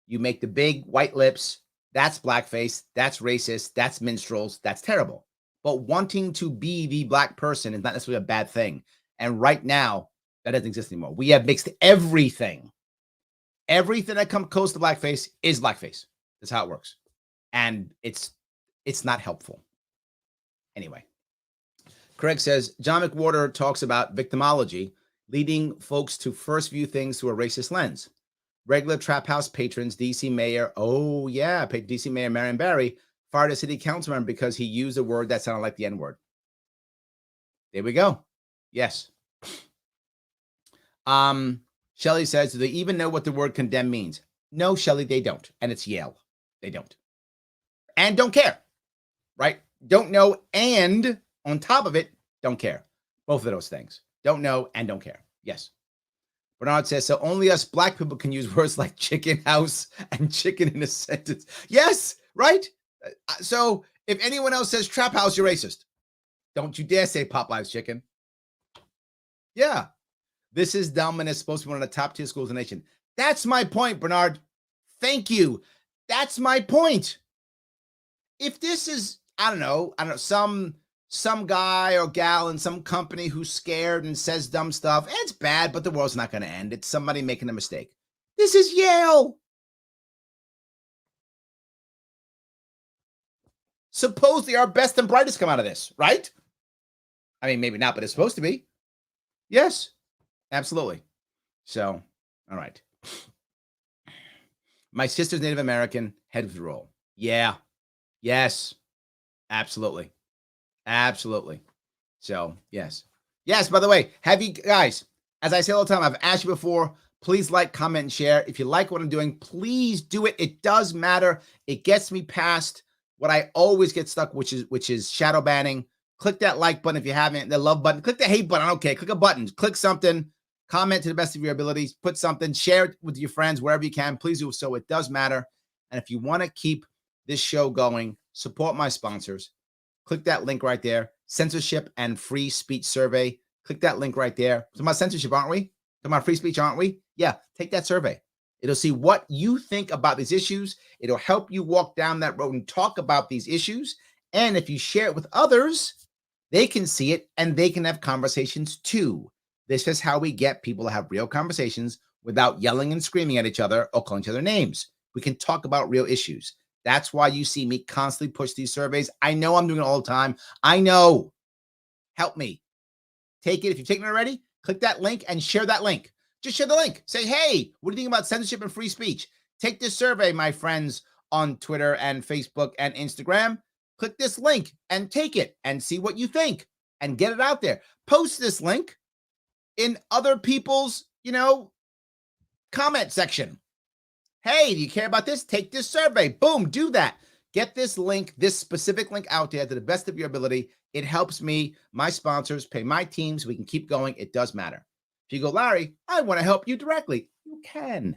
you make the big white lips, That's blackface. That's racist. That's minstrels. That's terrible. But wanting to be the black person is not necessarily a bad thing. And right now, that doesn't exist anymore. We have mixed everything. Everything that comes close to blackface is blackface. That's how it works. And it's not helpful. Anyway, Craig says, John McWhorter talks about victimology, leading folks to first view things through a racist lens. Regular trap house patrons, DC Mayor, DC Mayor Marion Barry fired a city council member because he used a word that sounded like the N-word. There we go. Yes. Shelley says, do they even know what the word condemn means? No, Shelley, they don't. And it's Yale. They don't. And don't care. Right? Don't know and on top of it, don't care. Both of those things. Don't know and don't care. Yes. Bernard says, so only us black people can use words like chicken house and chicken in a sentence. Yes, right? So if anyone else says trap house, you're racist. Don't you dare say Popeye's chicken. Yeah. This is dumb and it's supposed to be one of the top tier schools in the nation. That's my point, Bernard. Thank you. That's my point. If this is, I don't know, some guy or gal in some company who's scared and says dumb stuff, it's bad, but the world's not going to end. It's somebody making a mistake. This is Yale. Supposedly our best and brightest come out of this, right? I mean, maybe not, but it's supposed to be. Yes, absolutely. So, all right. My sister's Native American, head of the roll. Yeah. Yes. Absolutely. Absolutely. So, yes. Yes, by the way, have you guys, as I say all the time, I've asked you before, please like, comment, and share. If you like what I'm doing, please do it. It does matter. It gets me past what I always get stuck, which is shadow banning. Click that like button if you haven't, the love button. Click the hate button. Okay, click a button. Click something. Comment to the best of your abilities. Put something. Share it with your friends wherever you can. Please do so. It does matter. And if you want to keep this show going, support my sponsors. Click that link right there. Censorship and free speech survey. Click that link right there. Talking about censorship, aren't we? Talking about free speech, aren't we? Yeah, take that survey. It'll see what you think about these issues. It'll help you walk down that road and talk about these issues. And if you share it with others, they can see it and they can have conversations too. This is how we get people to have real conversations without yelling and screaming at each other or calling each other names. We can talk about real issues. That's why you see me constantly push these surveys. I know I'm doing it all the time. I know. Help me. Take it. If you've taken it already, click that link and share that link. Just share the link. Say, hey, what do you think about censorship and free speech? Take this survey, my friends, on Twitter and Facebook and Instagram. Click this link and take it and see what you think and get it out there. Post this link in other people's, comment section. Hey, do you care about this? Take this survey. Boom, do that. Get this link, this specific link out there to the best of your ability. It helps me, my sponsors, pay my teams. We can keep going. It does matter. If you go, Larry, I want to help you directly. You can.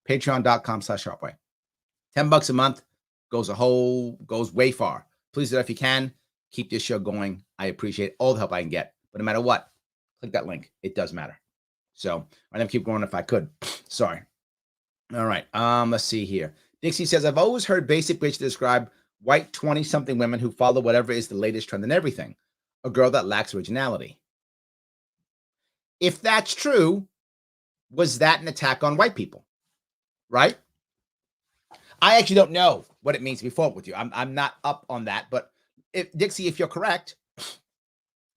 Patreon.com/Sharpeway. $10 a month goes way far. Please do that if you can. Keep this show going. I appreciate all the help I can get. But no matter what, click that link. It does matter. So I'd have to keep going if I could. Sorry. All right. Let's see here. Dixie says, I've always heard basic bitch describe white 20-something women who follow whatever is the latest trend in everything. A girl that lacks originality. If that's true, was that an attack on white people? Right? I actually don't know what it means to be forward with you. I'm not up on that. But if Dixie, if you're correct,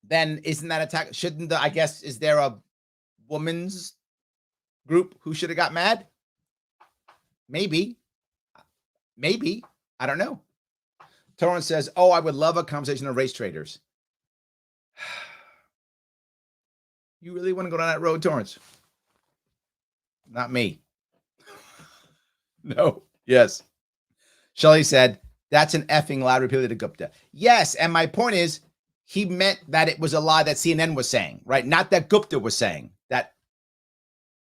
then isn't that attack? Shouldn't is there a woman's group who should have got mad? Maybe. I don't know. Torrance says, oh, I would love a conversation of race traders. You really want to go down that road, Torrance? Not me. No. Yes. Shelley said, that's an effing lie repeatedly to Gupta. Yes. And my point is, he meant that it was a lie that CNN was saying, right? Not that Gupta was saying that,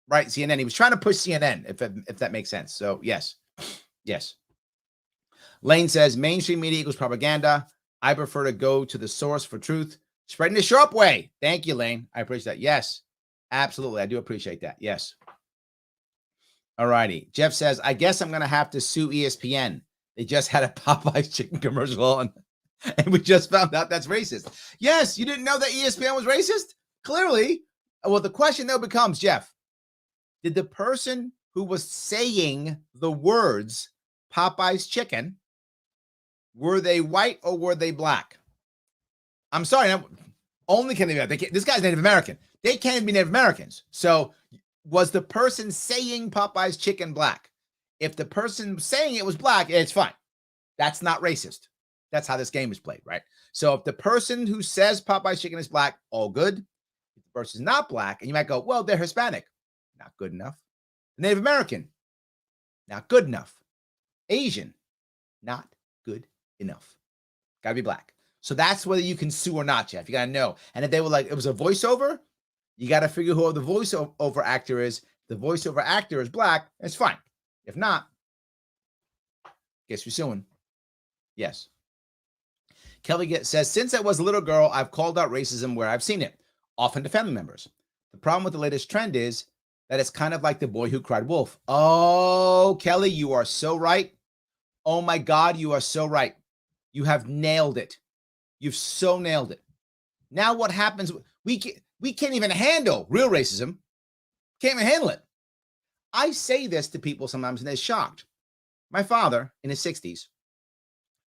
right? CNN. He was trying to push CNN, if that makes sense. So, yes. Yes. Lane says, mainstream media equals propaganda. I prefer to go to the source for truth. Spreading the Sharpe way. Thank you, Lane. I appreciate that. Yes, absolutely. I do appreciate that. Yes. All righty. Jeff says, I guess I'm going to have to sue ESPN. They just had a Popeye's chicken commercial on, and we just found out that's racist. Yes, you didn't know that ESPN was racist? Clearly. Well, the question though becomes, Jeff, did the person who was saying the words Popeye's chicken, were they white or were they black? I'm sorry, only can they be. This guy's Native American. They can't even be Native Americans. So was the person saying Popeye's chicken black? If the person saying it was black, it's fine. That's not racist. That's how this game is played, right? So if the person who says Popeye's chicken is black, all good. If the person's not black, and you might go, well, they're Hispanic. Not good enough. Native American. Not good enough. Asian. Not good enough. Got to be black. So that's whether you can sue or not, Jeff. You got to know. And if they were like, it was a voiceover, you got to figure who the voiceover actor is. The voiceover actor is black, it's fine. If not, guess you're suing. Yes. Kelly says, since I was a little girl, I've called out racism where I've seen it, often to family members. The problem with the latest trend is that it's kind of like the boy who cried wolf. Oh, Kelly, you are so right. Oh my God, you are so right. You have nailed it. You've so nailed it. Now what happens? We can't even handle real racism. Can't even handle it. I say this to people sometimes and they're shocked. My father in his 60s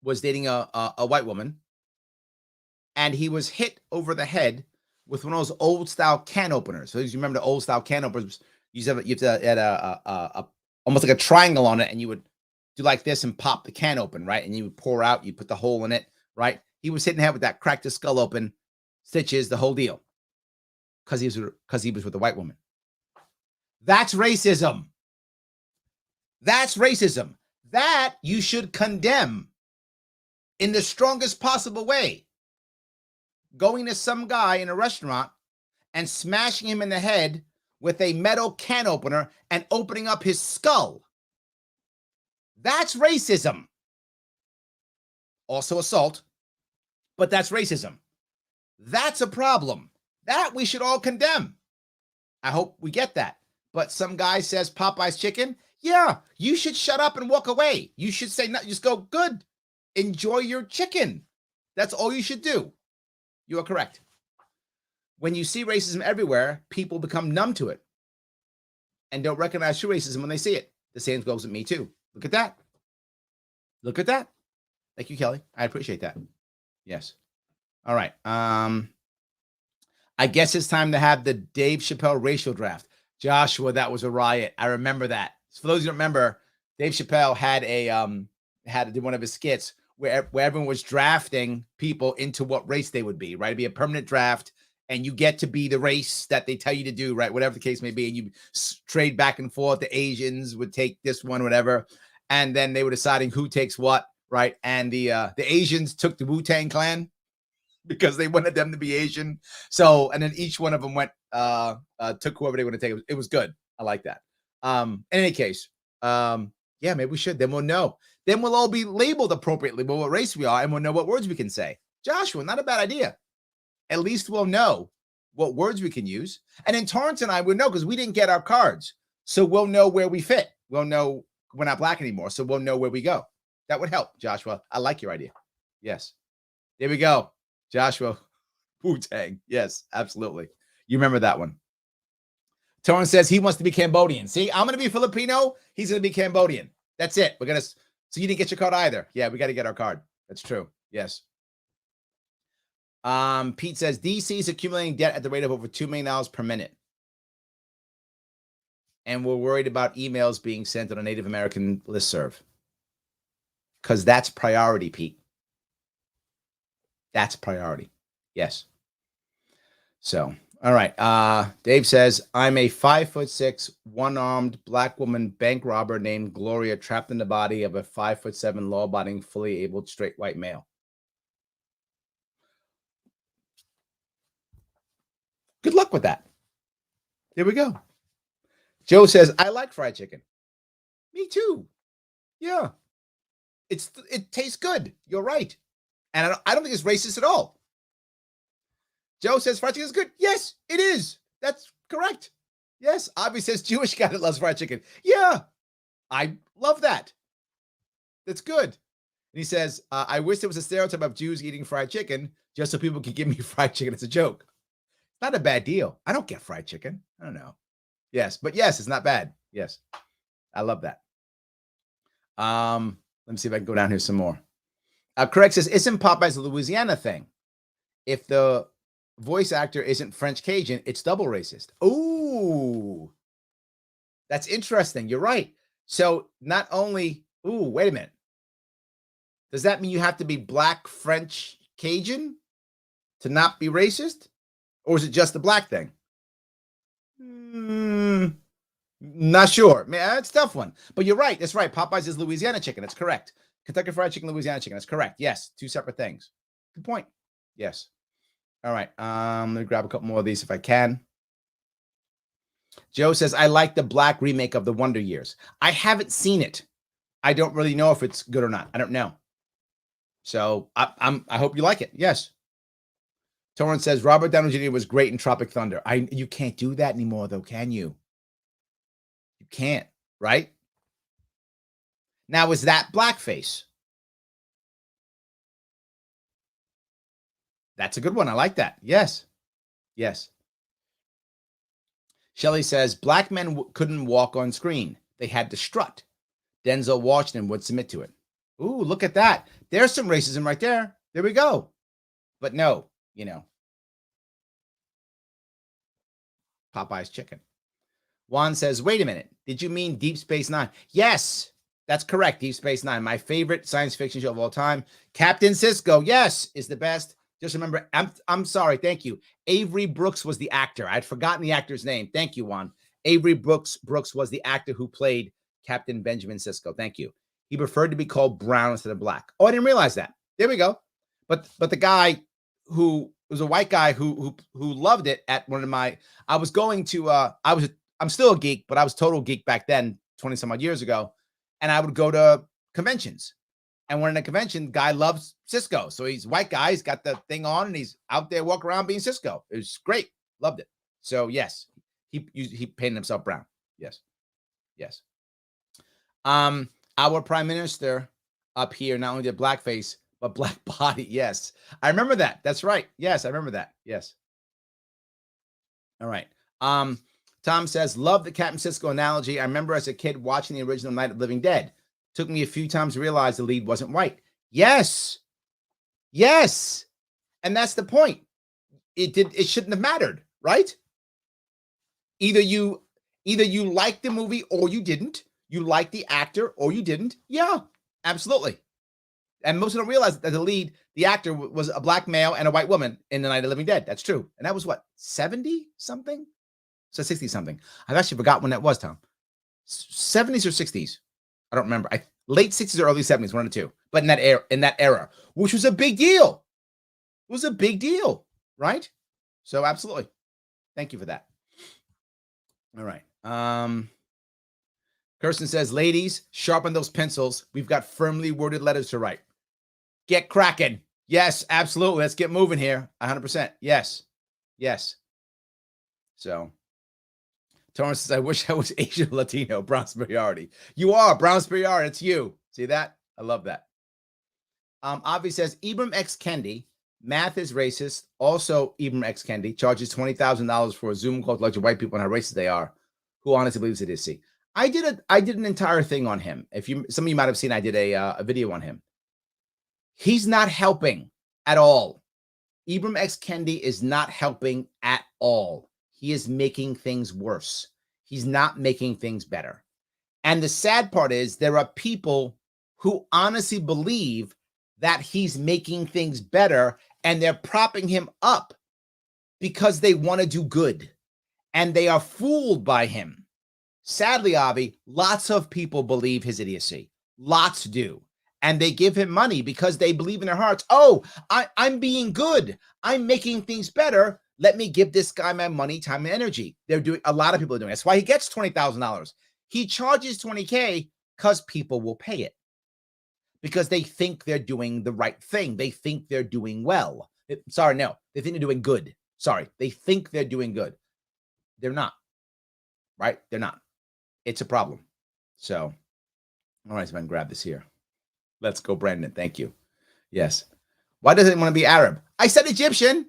was dating a white woman, and he was hit over the head with one of those old style can openers. So you remember the old style can openers? You have to almost like a triangle on it, and you would do like this and pop the can open, right? And you would pour out, you put the hole in it, right? He was hitting the head with that, cracked his skull open, stitches, the whole deal, because he was with a white woman. That's racism. That's racism. That you should condemn in the strongest possible way. Going to some guy in a restaurant and smashing him in the head with a metal can opener and opening up his skull. That's racism. Also assault, but that's racism. That's a problem. That we should all condemn. I hope we get that. But some guy says Popeye's chicken. Yeah, you should shut up and walk away. You should say, no, just go, good. Enjoy your chicken. That's all you should do. You are correct. When you see racism everywhere, people become numb to it and don't recognize true racism when they see it. The same goes with me too. Look at that. Look at that. Thank you, Kelly. I appreciate that. Yes. All right. I guess it's time to have the Dave Chappelle racial draft. Joshua, that was a riot. I remember that. So for those who don't remember, Dave Chappelle had did one of his skits where everyone was drafting people into what race they would be, right? It'd be a permanent draft, and you get to be the race that they tell you to do, right? Whatever the case may be, and you trade back and forth. The Asians would take this one, whatever, and then they were deciding who takes what, right? And the Asians took the Wu-Tang Clan because they wanted them to be Asian. So, and then each one of them went took whoever they want to take. It was good. I like that. In any case, yeah, maybe we should. Then we'll know. Then we'll all be labeled appropriately with what race we are, and we'll know what words we can say. Joshua, not a bad idea. At least we'll know what words we can use. And then Torrance and I would know because we didn't get our cards. So we'll know where we fit. We'll know we're not black anymore. So we'll know where we go. That would help, Joshua. I like your idea. Yes. There we go. Joshua. Wu-Tang. Yes, absolutely. You remember that one. Torrance says he wants to be Cambodian. See, I'm going to be Filipino. He's going to be Cambodian. That's it. We're going to... So you didn't get your card either. Yeah, we got to get our card. That's true. Yes. Pete says DC is accumulating debt at the rate of over $2 million per minute. And we're worried about emails being sent on a Native American listserv. Because that's priority, Pete. That's priority. Yes. So, all right. Dave says, I'm a 5'6", one-armed black woman bank robber named Gloria trapped in the body of a 5'7", law-abiding, fully able straight white male. Good luck with that. Here we go. Joe says, I like fried chicken. Me too. Yeah. It tastes good. You're right. And I don't think it's racist at all. Joe says fried chicken is good. Yes, it is. That's correct. Yes. Avi says Jewish guy that loves fried chicken. Yeah. I love that. That's good. And he says, I wish there was a stereotype of Jews eating fried chicken just so people could give me fried chicken as a joke. Not a bad deal. I don't get fried chicken. I don't know. Yes, but yes, it's not bad. Yes. I love that. Let me see if I can go down here some more. Craig says, isn't Popeyes a Louisiana thing? If the voice actor isn't French Cajun, it's double racist. Ooh, that's interesting. You're right. So not only, wait a minute. Does that mean you have to be Black French Cajun to not be racist? Or is it just the black thing? Not sure. Man, that's a tough one. But you're right. That's right. Popeyes is Louisiana chicken. That's correct. Kentucky Fried Chicken, Louisiana chicken. That's correct. Yes. Two separate things. Good point. Yes. All right. Let me grab a couple more of these if I can. Joe says, I like the black remake of The Wonder Years. I haven't seen it. I don't really know if it's good or not. I don't know. So I hope you like it. Yes. Torrance says, Robert Downey Jr. was great in Tropic Thunder. You can't do that anymore, though, can you? You can't, right? Now, is that blackface? That's a good one. I like that. Yes. Yes. Shelley says, black men couldn't walk on screen. They had to strut. Denzel Washington would submit to it. Ooh, look at that. There's some racism right there. There we go. But no, Popeye's chicken. Juan says, wait a minute. Did you mean Deep Space Nine? Yes, that's correct. Deep Space Nine, my favorite science fiction show of all time. Captain Sisko, yes, is the best. Just remember, I'm sorry. Thank you. Avery Brooks was the actor. I'd forgotten the actor's name. Thank you, Juan. Avery Brooks was the actor who played Captain Benjamin Sisko. Thank you. He preferred to be called Brown instead of Black. Oh, I didn't realize that. There we go. But the guy who was a white guy who loved it at one of my, I was going to, I'm still a geek, but I was total geek back then, 20 some odd years ago. And I would go to conventions. And when in a convention, guy loves Cisco. So he's a white guy. He's got the thing on and he's out there walking around being Cisco. It was great. Loved it. So yes, he painted himself brown. Yes. Yes. Our prime minister up here not only did blackface, but black body. Yes. I remember that. That's right. Yes, I remember that. Yes. All right. Tom says, love the Captain Sisko analogy. I remember as a kid watching the original Night of the Living Dead. Took me a few times to realize the lead wasn't white. Yes. Yes. And that's the point. It shouldn't have mattered, right? Either you liked the movie or you didn't. You liked the actor or you didn't. Yeah, absolutely. And most don't realize that the actor was a black male and a white woman in The Night of the Living Dead. That's true. And that was what, 70 something? So 60 something. I've actually forgot when that was, Tom. 70s or 60s. I don't remember. Late 60s or early 70s, one or two. But in that era, which was a big deal. It was a big deal, right? So absolutely. Thank you for that. All right. Kirsten says, ladies, sharpen those pencils. We've got firmly worded letters to write. Get cracking. Yes, absolutely. Let's get moving here. 100%. Yes. Yes. So Torrance says, I wish I was Asian Latino, brown superiority. You are brown superiority. It's you. See that? I love that. Avi says, Ibram X. Kendi, math is racist. Also, Ibram X. Kendi charges $20,000 for a Zoom call to lecture white people on how racist they are. Who honestly believes it is? See, I did an entire thing on him. Some of you might have seen, I did a video on him. He's not helping at all. Ibram X. Kendi is not helping at all. He is making things worse. He's not making things better. And the sad part is there are people who honestly believe that he's making things better and they're propping him up because they want to do good. And they are fooled by him. Sadly, Avi, lots of people believe his idiocy. Lots do. And they give him money because they believe in their hearts, oh, I'm being good. I'm making things better. Let me give this guy my money, time, and energy. A lot of people are doing it. That's why he gets $20,000. He charges $20K because people will pay it. Because they think they're doing the right thing. They think they're doing well. They think they're doing good. They think they're doing good. They're not. Right? They're not. It's a problem. So, all right, so I can grab this here. Let's go, Brandon. Thank you. Yes. Why doesn't it want to be Arab? I said Egyptian.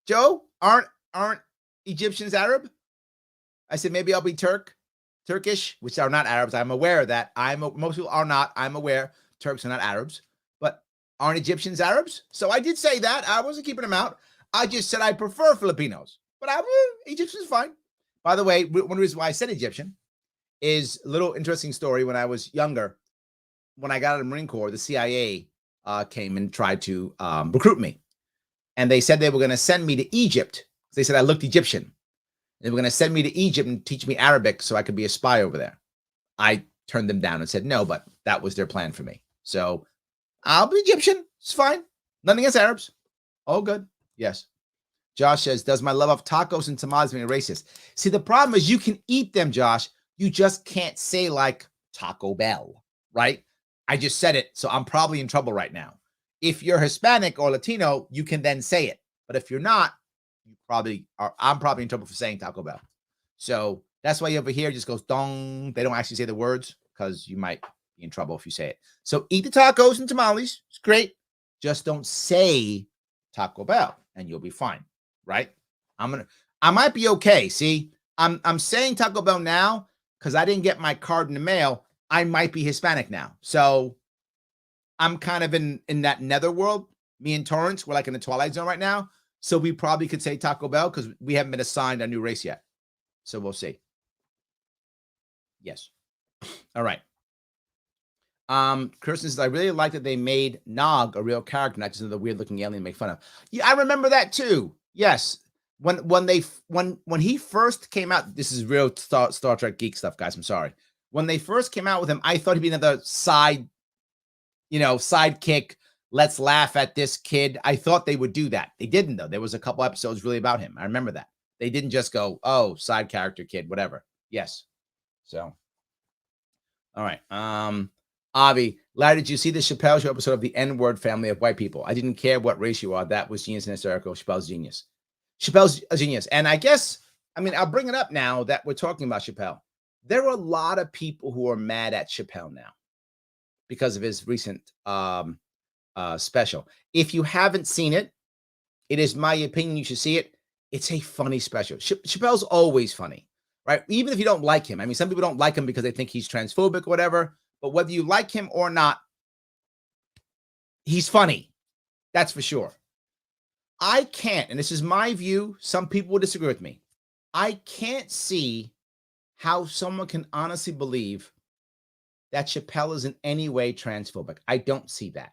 Joe, aren't Egyptians Arab? I said maybe I'll be Turkish, which are not Arabs. I'm aware of that. Most people are not. I'm aware Turks are not Arabs, but aren't Egyptians Arabs? So I did say that. I wasn't keeping them out. I just said I prefer Filipinos, but Egyptian is fine. By the way, one reason why I said Egyptian is a little interesting story. When I was younger, when I got out of the Marine Corps, the CIA came and tried to recruit me. And they said they were going to send me to Egypt. They said I looked Egyptian. They were going to send me to Egypt and teach me Arabic so I could be a spy over there. I turned them down and said no, but that was their plan for me. So I'll be Egyptian. It's fine. Nothing against Arabs. All good. Yes. Josh says, does my love of tacos and tamales make me racist? See, the problem is you can eat them, Josh. You just can't say like Taco Bell, right? I just said it, so I'm probably in trouble right now. If you're Hispanic or Latino, you can then say it. But if you're not, you probably are. I'm probably in trouble for saying Taco Bell. So that's why over here just goes dong. They don't actually say the words because you might be in trouble if you say it. So eat the tacos and tamales. It's great. Just don't say Taco Bell and you'll be fine, right? I might be okay. See, I'm saying Taco Bell now because I didn't get my card in the mail. I might be Hispanic now. So I'm kind of in that netherworld. Me and Torrance, we're like in the Twilight Zone right now. So we probably could say Taco Bell because we haven't been assigned a new race yet. So we'll see. Yes. All right. Kirsten says, I really like that they made Nog a real character, not just another weird looking alien to make fun of. Yeah, I remember that too. Yes. When he first came out, this is real Star Trek geek stuff, guys. I'm sorry. When they first came out with him, I thought he'd be another sidekick. Let's laugh at this kid. I thought they would do that. They didn't, though. There was a couple episodes really about him. I remember that. They didn't just go, oh, side character kid, whatever. Yes. So, all right. Avi, Larry, did you see the Chappelle Show episode of the N-word family of white people? I didn't care what race you are. That was genius and hysterical. Chappelle's genius. Chappelle's a genius. And I guess, I'll bring it up now that we're talking about Chappelle. There are a lot of people who are mad at Chappelle now because of his recent special. If you haven't seen it, it is my opinion you should see it. It's a funny special. Chappelle's always funny, right? Even if you don't like him. Some people don't like him because they think he's transphobic or whatever. But whether you like him or not, he's funny. That's for sure. I can't, and this is my view. Some people will disagree with me. I can't see how someone can honestly believe that Chappelle is in any way transphobic. I don't see that.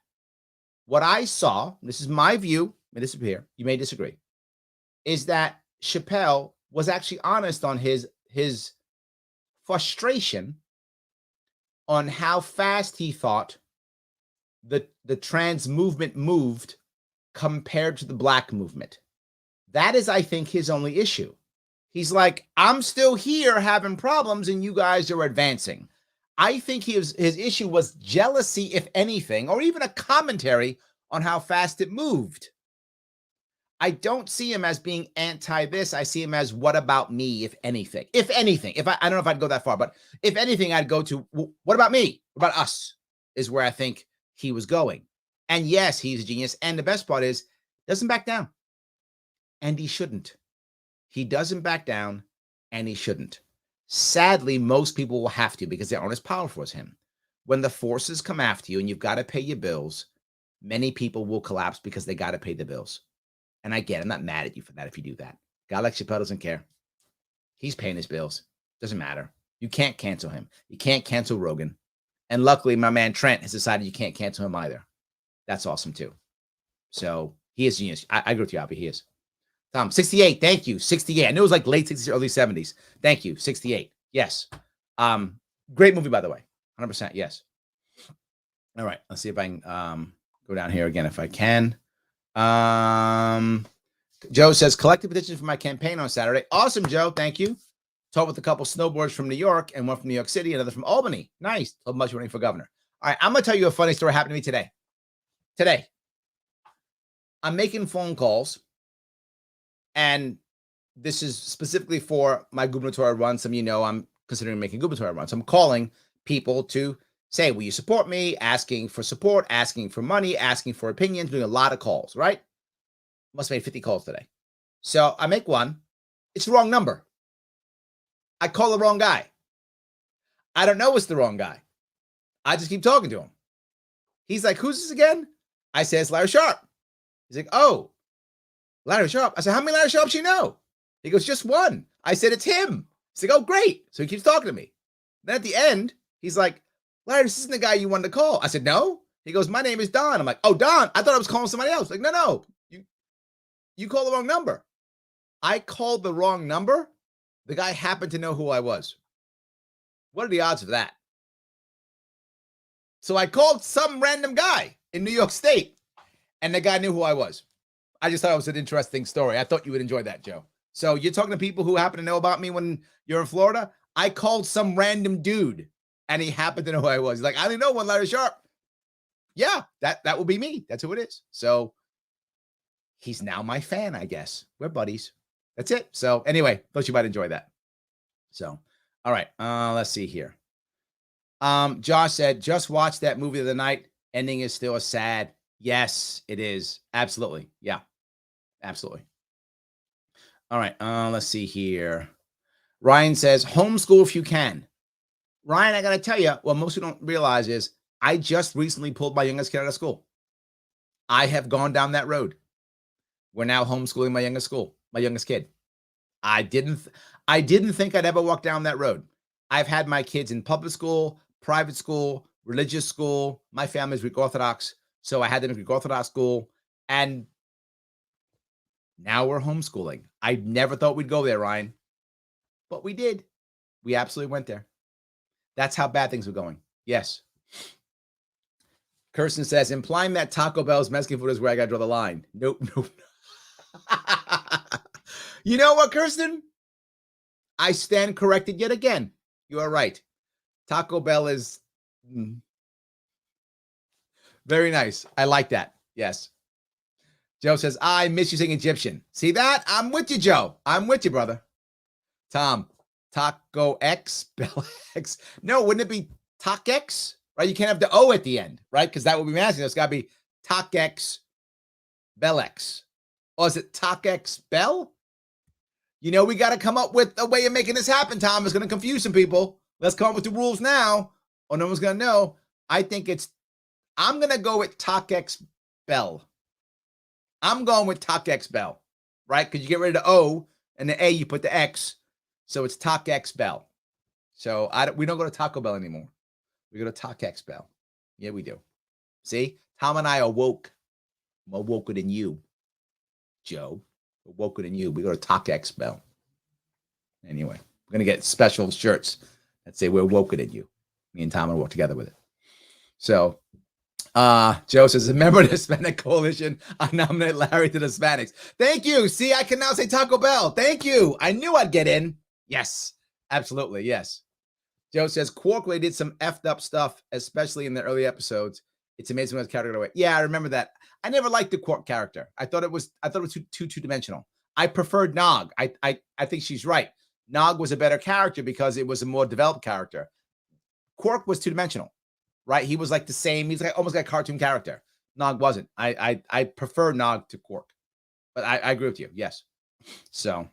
What I saw, this is my view, you may disagree, is that Chappelle was actually honest on his frustration on how fast he thought the trans movement moved compared to the black movement. That is, I think, his only issue. He's like, I'm still here having problems and you guys are advancing. I think his issue was jealousy, if anything, or even a commentary on how fast it moved. I don't see him as being anti this. I see him as what about me, if anything. If anything, I don't know if I'd go that far, but if anything, I'd go to what about me? What about us? Is where I think he was going. And yes, he's a genius. And the best part is, doesn't back down. And he shouldn't. He doesn't back down, and he shouldn't. Sadly, most people will have to because they aren't as powerful as him. When the forces come after you and you've got to pay your bills, many people will collapse because they got to pay the bills. And I get it. I'm not mad at you for that if you do that. A guy like Chappelle doesn't care. He's paying his bills. Doesn't matter. You can't cancel him. You can't cancel Rogan. And luckily, my man Trent has decided you can't cancel him either. That's awesome, too. So he is genius. I agree with you, Abby. He is. Tom, 68. Thank you. 68. I knew it was like late 60s, early 70s. Thank you. 68. Yes. Great movie, by the way. 100%. Yes. All right. Let's see if I can go down here again if I can. Joe says, collective petition for my campaign on Saturday. Awesome, Joe. Thank you. Talked with a couple snowboarders from New York and one from New York City, another from Albany. Nice. Told much running for governor. All right. I'm going to tell you a funny story happened to me today. I'm making phone calls. And this is specifically for my gubernatorial run. Some of you know I'm considering making gubernatorial run. So I'm calling people to say, will you support me? Asking for support, asking for money, asking for opinions, doing a lot of calls, right? Must have made 50 calls today. So I make one. It's the wrong number. I call the wrong guy. I don't know it's the wrong guy. I just keep talking to him. He's like, who's this again? I say, it's Larry Sharpe. He's like, oh, Larry Sharpe. I said, how many Larry Sharpes you know? He goes, just one. I said, it's him. He's like, oh, great. So he keeps talking to me. Then at the end, he's like, Larry, this isn't the guy you wanted to call. I said, no. He goes, my name is Don. I'm like, oh, Don. I thought I was calling somebody else. Like, no. You called the wrong number. I called the wrong number. The guy happened to know who I was. What are the odds of that? So I called some random guy in New York State, and the guy knew who I was. I just thought it was an interesting story. I thought you would enjoy that, Joe. So you're talking to people who happen to know about me when you're in Florida. I called some random dude, and he happened to know who I was. He's like, I didn't know one Larry Sharpe. Yeah, that will be me. That's who it is. So he's now my fan, I guess. We're buddies. That's it. So anyway, thought you might enjoy that. So, all right. Let's see here. Josh said, just watch that movie of the night. Ending is still a sad. Yes, it is. Absolutely. Yeah, absolutely. All right. Let's see here. Ryan says, homeschool if you can. Ryan, I got to tell you, what most people don't realize is I just recently pulled my youngest kid out of school. I have gone down that road. We're now homeschooling my youngest kid. I didn't think I'd ever walk down that road. I've had my kids in public school, private school, religious school. My family's Greek Orthodox, so I had them in Greek Orthodox school, and now we're homeschooling. I never thought we'd go there, Ryan, but we did. We absolutely went there. That's how bad things were going. Yes. Kirsten says, implying that Taco Bell's Mexican food is where I got to draw the line. Nope. You know what, Kirsten? I stand corrected yet again. You are right. Taco Bell is very nice. I like that. Yes. Joe says, I miss you saying Egyptian. See that? I'm with you, Joe. I'm with you, brother. Tom, Taco X, Bell X. No, wouldn't it be Tac X? Right? You can't have the O at the end, right? Because that would be masculine. It's got to be Tac X, Bell X. Or is it Tac X Bell? You know, we got to come up with a way of making this happen, Tom. It's going to confuse some people. Let's come up with the rules now, or no one's going to know. I'm going to go with Tac X Bell. I'm going with Tac X Bell, right? Because you get rid of the O and the A, you put the X. So it's Tac X Bell. So we don't go to Taco Bell anymore. We go to Tac X Bell. Yeah, we do. See? Tom and I are woke. More woker than you, Joe. We're woker than you. We go to Tac X Bell. Anyway, we're going to get special shirts that say we're woker than you. Me and Tom will work together with it. So, Joe says, a member of the Hispanic Coalition, I nominate Larry to the Hispanics. Thank you. See, I can now say Taco Bell. Thank you. I knew I'd get in. Yes, absolutely. Yes. Joe says, Quarkley did some effed up stuff, especially in the early episodes. It's amazing when his character got away. Yeah, I remember that. I never liked the Quark character. I thought it was two-dimensional. I preferred Nog. I think she's right. Nog was a better character because it was a more developed character. Quark was two-dimensional, right? He was like the same. He's like almost like a cartoon character. Nog wasn't. I prefer Nog to Quark. But I agree with you. Yes. So,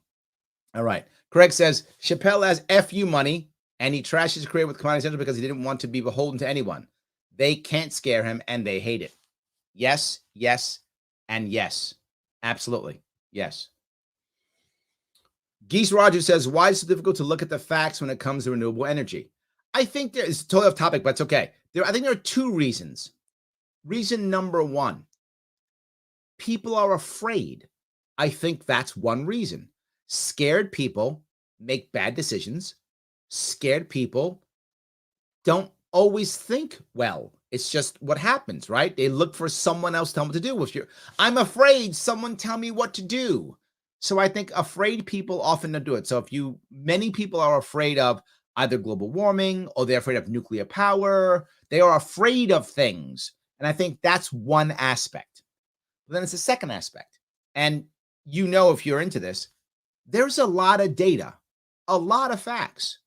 all right. Craig says, Chappelle has FU money, and he trashed his career with Comedy Central because he didn't want to be beholden to anyone. They can't scare him, and they hate it. Yes, yes, and yes. Absolutely. Yes. Geese Rogers says, why is it difficult to look at the facts when it comes to renewable energy? I think there is totally off topic, but it's okay. I think there are two reasons. Reason number one, people are afraid. I think that's one reason. Scared people make bad decisions. Scared people don't always think well. It's just what happens, right? They look for someone else to tell them what to do. If I'm afraid, someone tell me what to do. So I think afraid people often don't do it. So many people are afraid of either global warming or they're afraid of nuclear power. They are afraid of things. And I think that's one aspect. But then it's a second aspect. And if you're into this, there's a lot of data, a lot of facts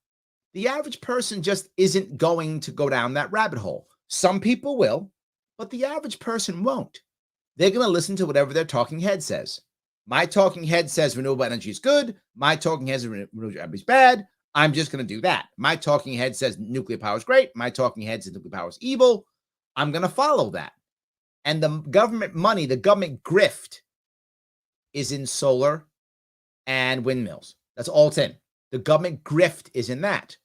The average person just isn't going to go down that rabbit hole. Some people will, but the average person won't. They're going to listen to whatever their talking head says. My talking head says renewable energy is good. My talking head says renewable energy is bad. I'm just going to do that. My talking head says nuclear power is great. My talking head says nuclear power is evil. I'm going to follow that. And the government money, the government grift is in solar and windmills. That's all it's in. The government grift is in that.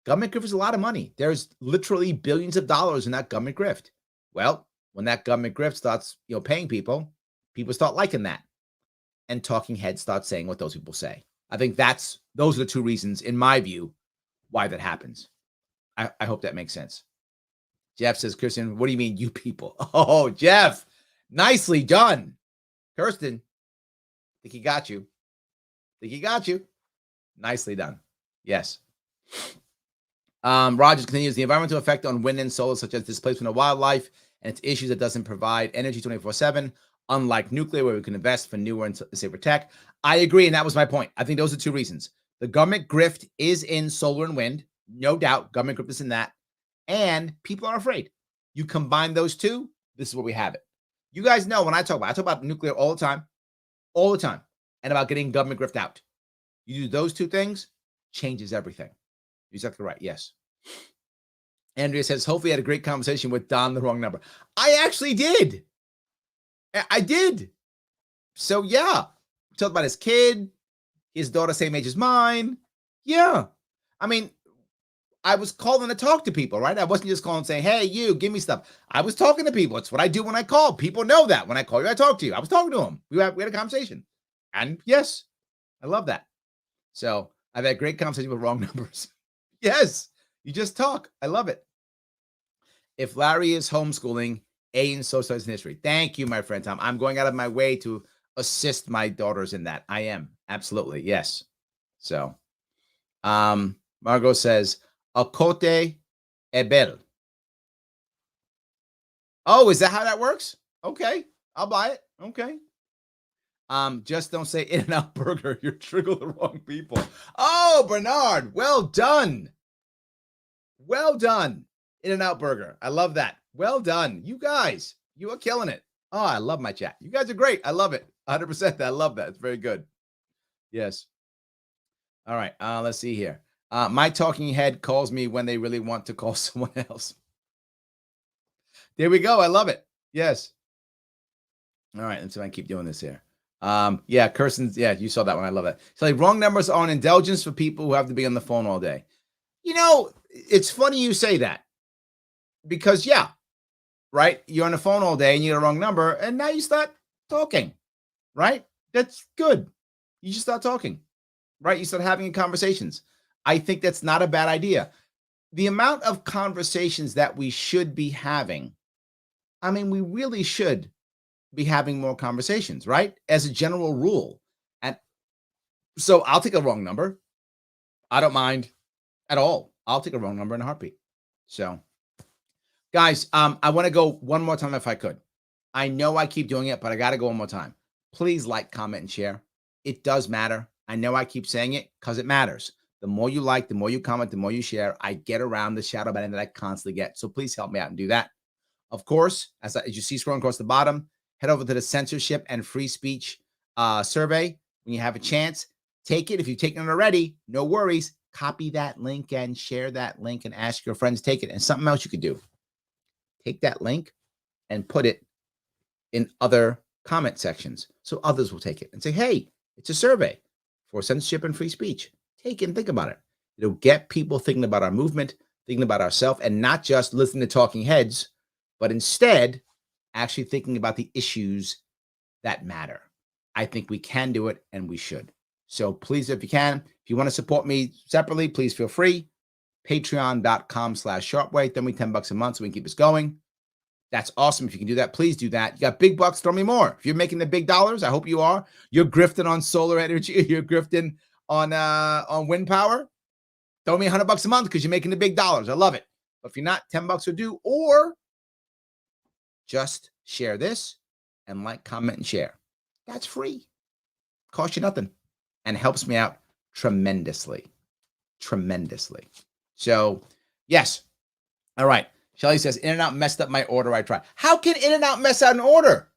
Government grift is a lot of money. There's literally billions of dollars in that government grift. Well, when that government grift starts, paying people, people start liking that. And talking heads start saying what those people say. I think those are the two reasons, in my view, why that happens. I hope that makes sense. Jeff says, Kirsten, what do you mean, you people? Oh, Jeff, nicely done. Kirsten, I think he got you. Nicely done. Yes. Rogers continues, the environmental effect on wind and solar, such as displacement of wildlife and its issues that doesn't provide energy 24/7, unlike nuclear, where we can invest for newer and safer tech. I agree, and that was my point. I think those are two reasons. The government grift is in solar and wind. No doubt, government grift is in that. And people are afraid. You combine those two, this is where we have it. You guys know when I talk about nuclear all the time, and about getting government grift out. You do those two things, changes everything. You're exactly right. Yes. Andrea says, hopefully you had a great conversation with Don, the wrong number. I actually did. I did. So yeah. We talked about his kid, his daughter, same age as mine. Yeah. I mean, I was calling to talk to people, right? I wasn't just calling saying, hey, you, give me stuff. I was talking to people. It's what I do when I call. People know that. When I call you, I talk to you. I was talking to them. We had a conversation. And yes, I love that. So I've had great conversation with wrong numbers. Yes, you just talk. I love it. If Larry is homeschooling, A in social studies and history. Thank you, my friend Tom. I'm going out of my way to assist my daughters in that. I am. Absolutely. Yes. So, Margot says, Akote Ebel. Oh, is that how that works? Okay. I'll buy it. Okay. Just don't say In-N-Out Burger. You're triggering the wrong people. Oh, Bernard. Well done. Well done. In-N-Out Burger. I love that. Well done. You guys, you are killing it. Oh, I love my chat. You guys are great. I love it. 100%. I love that. It's very good. Yes. All right. Let's see here. My talking head calls me when they really want to call someone else. There we go. I love it. Yes. All right. Let's see if I can keep doing this here. Yeah, Kirsten's. Yeah, you saw that one. I love that. So like wrong numbers are an indulgence for people who have to be on the phone all day. It's funny you say that because yeah, right. You're on the phone all day and you get a wrong number and now you start talking, right? That's good. You just start talking, right? You start having conversations. I think that's not a bad idea. The amount of conversations that we should be having, I mean, we really should be having more conversations, right? As a general rule. And so I'll take a wrong number. I don't mind at all. I'll take a wrong number in a heartbeat. So guys, I want to go one more time if I could. I know I keep doing it, but I got to go one more time. Please like, comment, and share. It does matter. I know I keep saying it because it matters. The more you like, the more you comment, the more you share, I get around the shadow banning that I constantly get. So please help me out and do that. Of course, as you see scrolling across the bottom, head over to the censorship and free speech survey. When you have a chance, take it. If you've taken it already, no worries. Copy that link and share that link and ask your friends to take it. And something else you could do. Take that link and put it in other comment sections so others will take it and say, hey, it's a survey for censorship and free speech. Take it and think about it. It'll get people thinking about our movement, thinking about ourselves, and not just listening to talking heads, but instead actually thinking about the issues that matter. I think we can do it and we should. So please, if you can, if you want to support me separately, please feel free. Patreon.com/Sharpeway. Throw me $10 a month so we can keep us going. That's awesome. If you can do that, please do that. You got big bucks, throw me more. If you're making the big dollars, I hope you are. You're grifting on solar energy. You're grifting on wind power. Throw me $100 a month because you're making the big dollars. I love it. But if you're not, $10 will do. Or just share this and like, comment, and share. That's free. Costs you nothing and helps me out tremendously. tremendously. So, yes. All right. Shelly says, In-N-Out messed up my order I tried. How can In-N-Out mess up an order?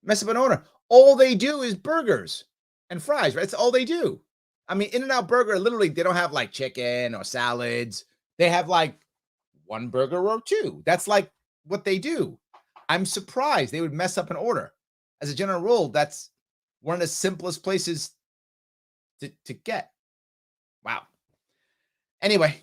Mess up an order. All they do is burgers and fries, right? That's all they do. I mean, In-N-Out Burger, literally, they don't have like chicken or salads. They have like one burger or two. That's like what they do. I'm surprised they would mess up an order. As a general rule, that's one of the simplest places to get. Wow. Anyway,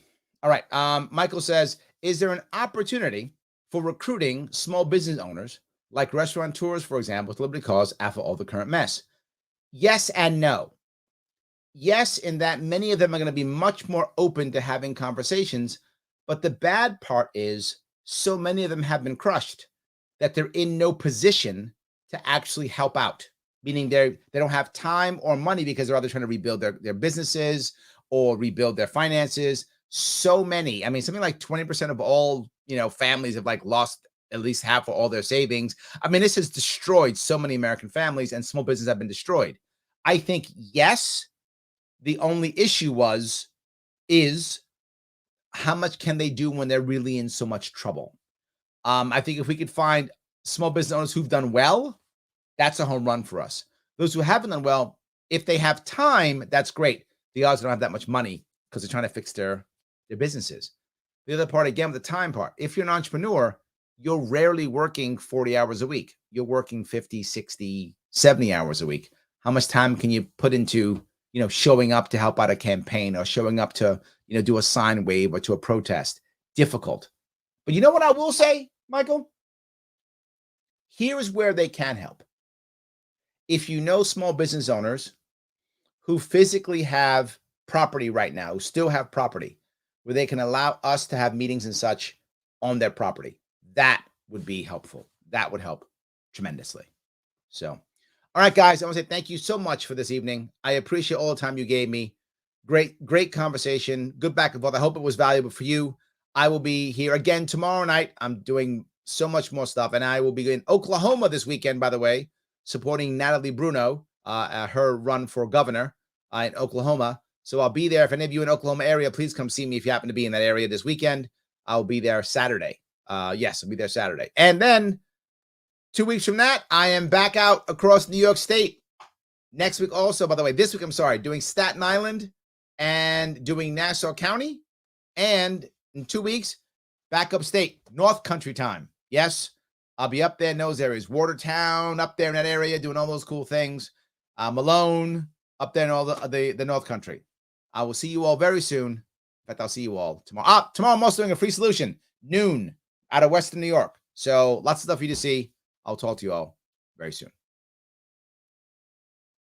all right. Michael says, is there an opportunity for recruiting small business owners like restaurateurs, for example, to liberty cause after all the current mess? Yes and no. Yes, in that many of them are going to be much more open to having conversations. But the bad part is so many of them have been crushed that they're in no position to actually help out, meaning they don't have time or money because they're either trying to rebuild their businesses or rebuild their finances. So many, I mean, something like 20% of all, families have like lost at least half of all their savings. I mean, this has destroyed so many American families, and small businesses have been destroyed. I think, yes, the only issue is how much can they do when they're really in so much trouble? I think if we could find small business owners who've done well, that's a home run for us. Those who haven't done well, if they have time, that's great. The odds don't have that much money because they're trying to fix their businesses. The other part, again, with the time part, if you're an entrepreneur, you're rarely working 40 hours a week. You're working 50, 60, 70 hours a week. How much time can you put into, showing up to help out a campaign or showing up to, do a sign wave or to a protest? Difficult. But you know what I will say, Michael? Here is where they can help. If you know small business owners who physically have property right now, who still have property, where they can allow us to have meetings and such on their property, that would be helpful. That would help tremendously. So, all right, guys, I want to say thank you so much for this evening. I appreciate all the time you gave me. Great conversation. Good back and forth. I hope it was valuable for you. I will be here again tomorrow night. I'm doing so much more stuff, and I will be in Oklahoma this weekend, by the way, supporting Natalie Bruno, her run for governor in Oklahoma. So I'll be there. If any of you in the Oklahoma area, please come see me if you happen to be in that area this weekend. I'll be there Saturday. Yes, I'll be there Saturday. And then 2 weeks from that, I am back out across New York State. Next week also, by the way, this week, doing Staten Island and doing Nassau County. And in 2 weeks, back upstate, North Country time. Yes, I'll be up there in those areas. Watertown, up there in that area, doing all those cool things. Malone, up there in all the North Country. I will see you all very soon. In fact, I'll see you all tomorrow. Tomorrow I'm also doing a free solution, noon, out of Western New York. So lots of stuff for you to see. I'll talk to you all very soon.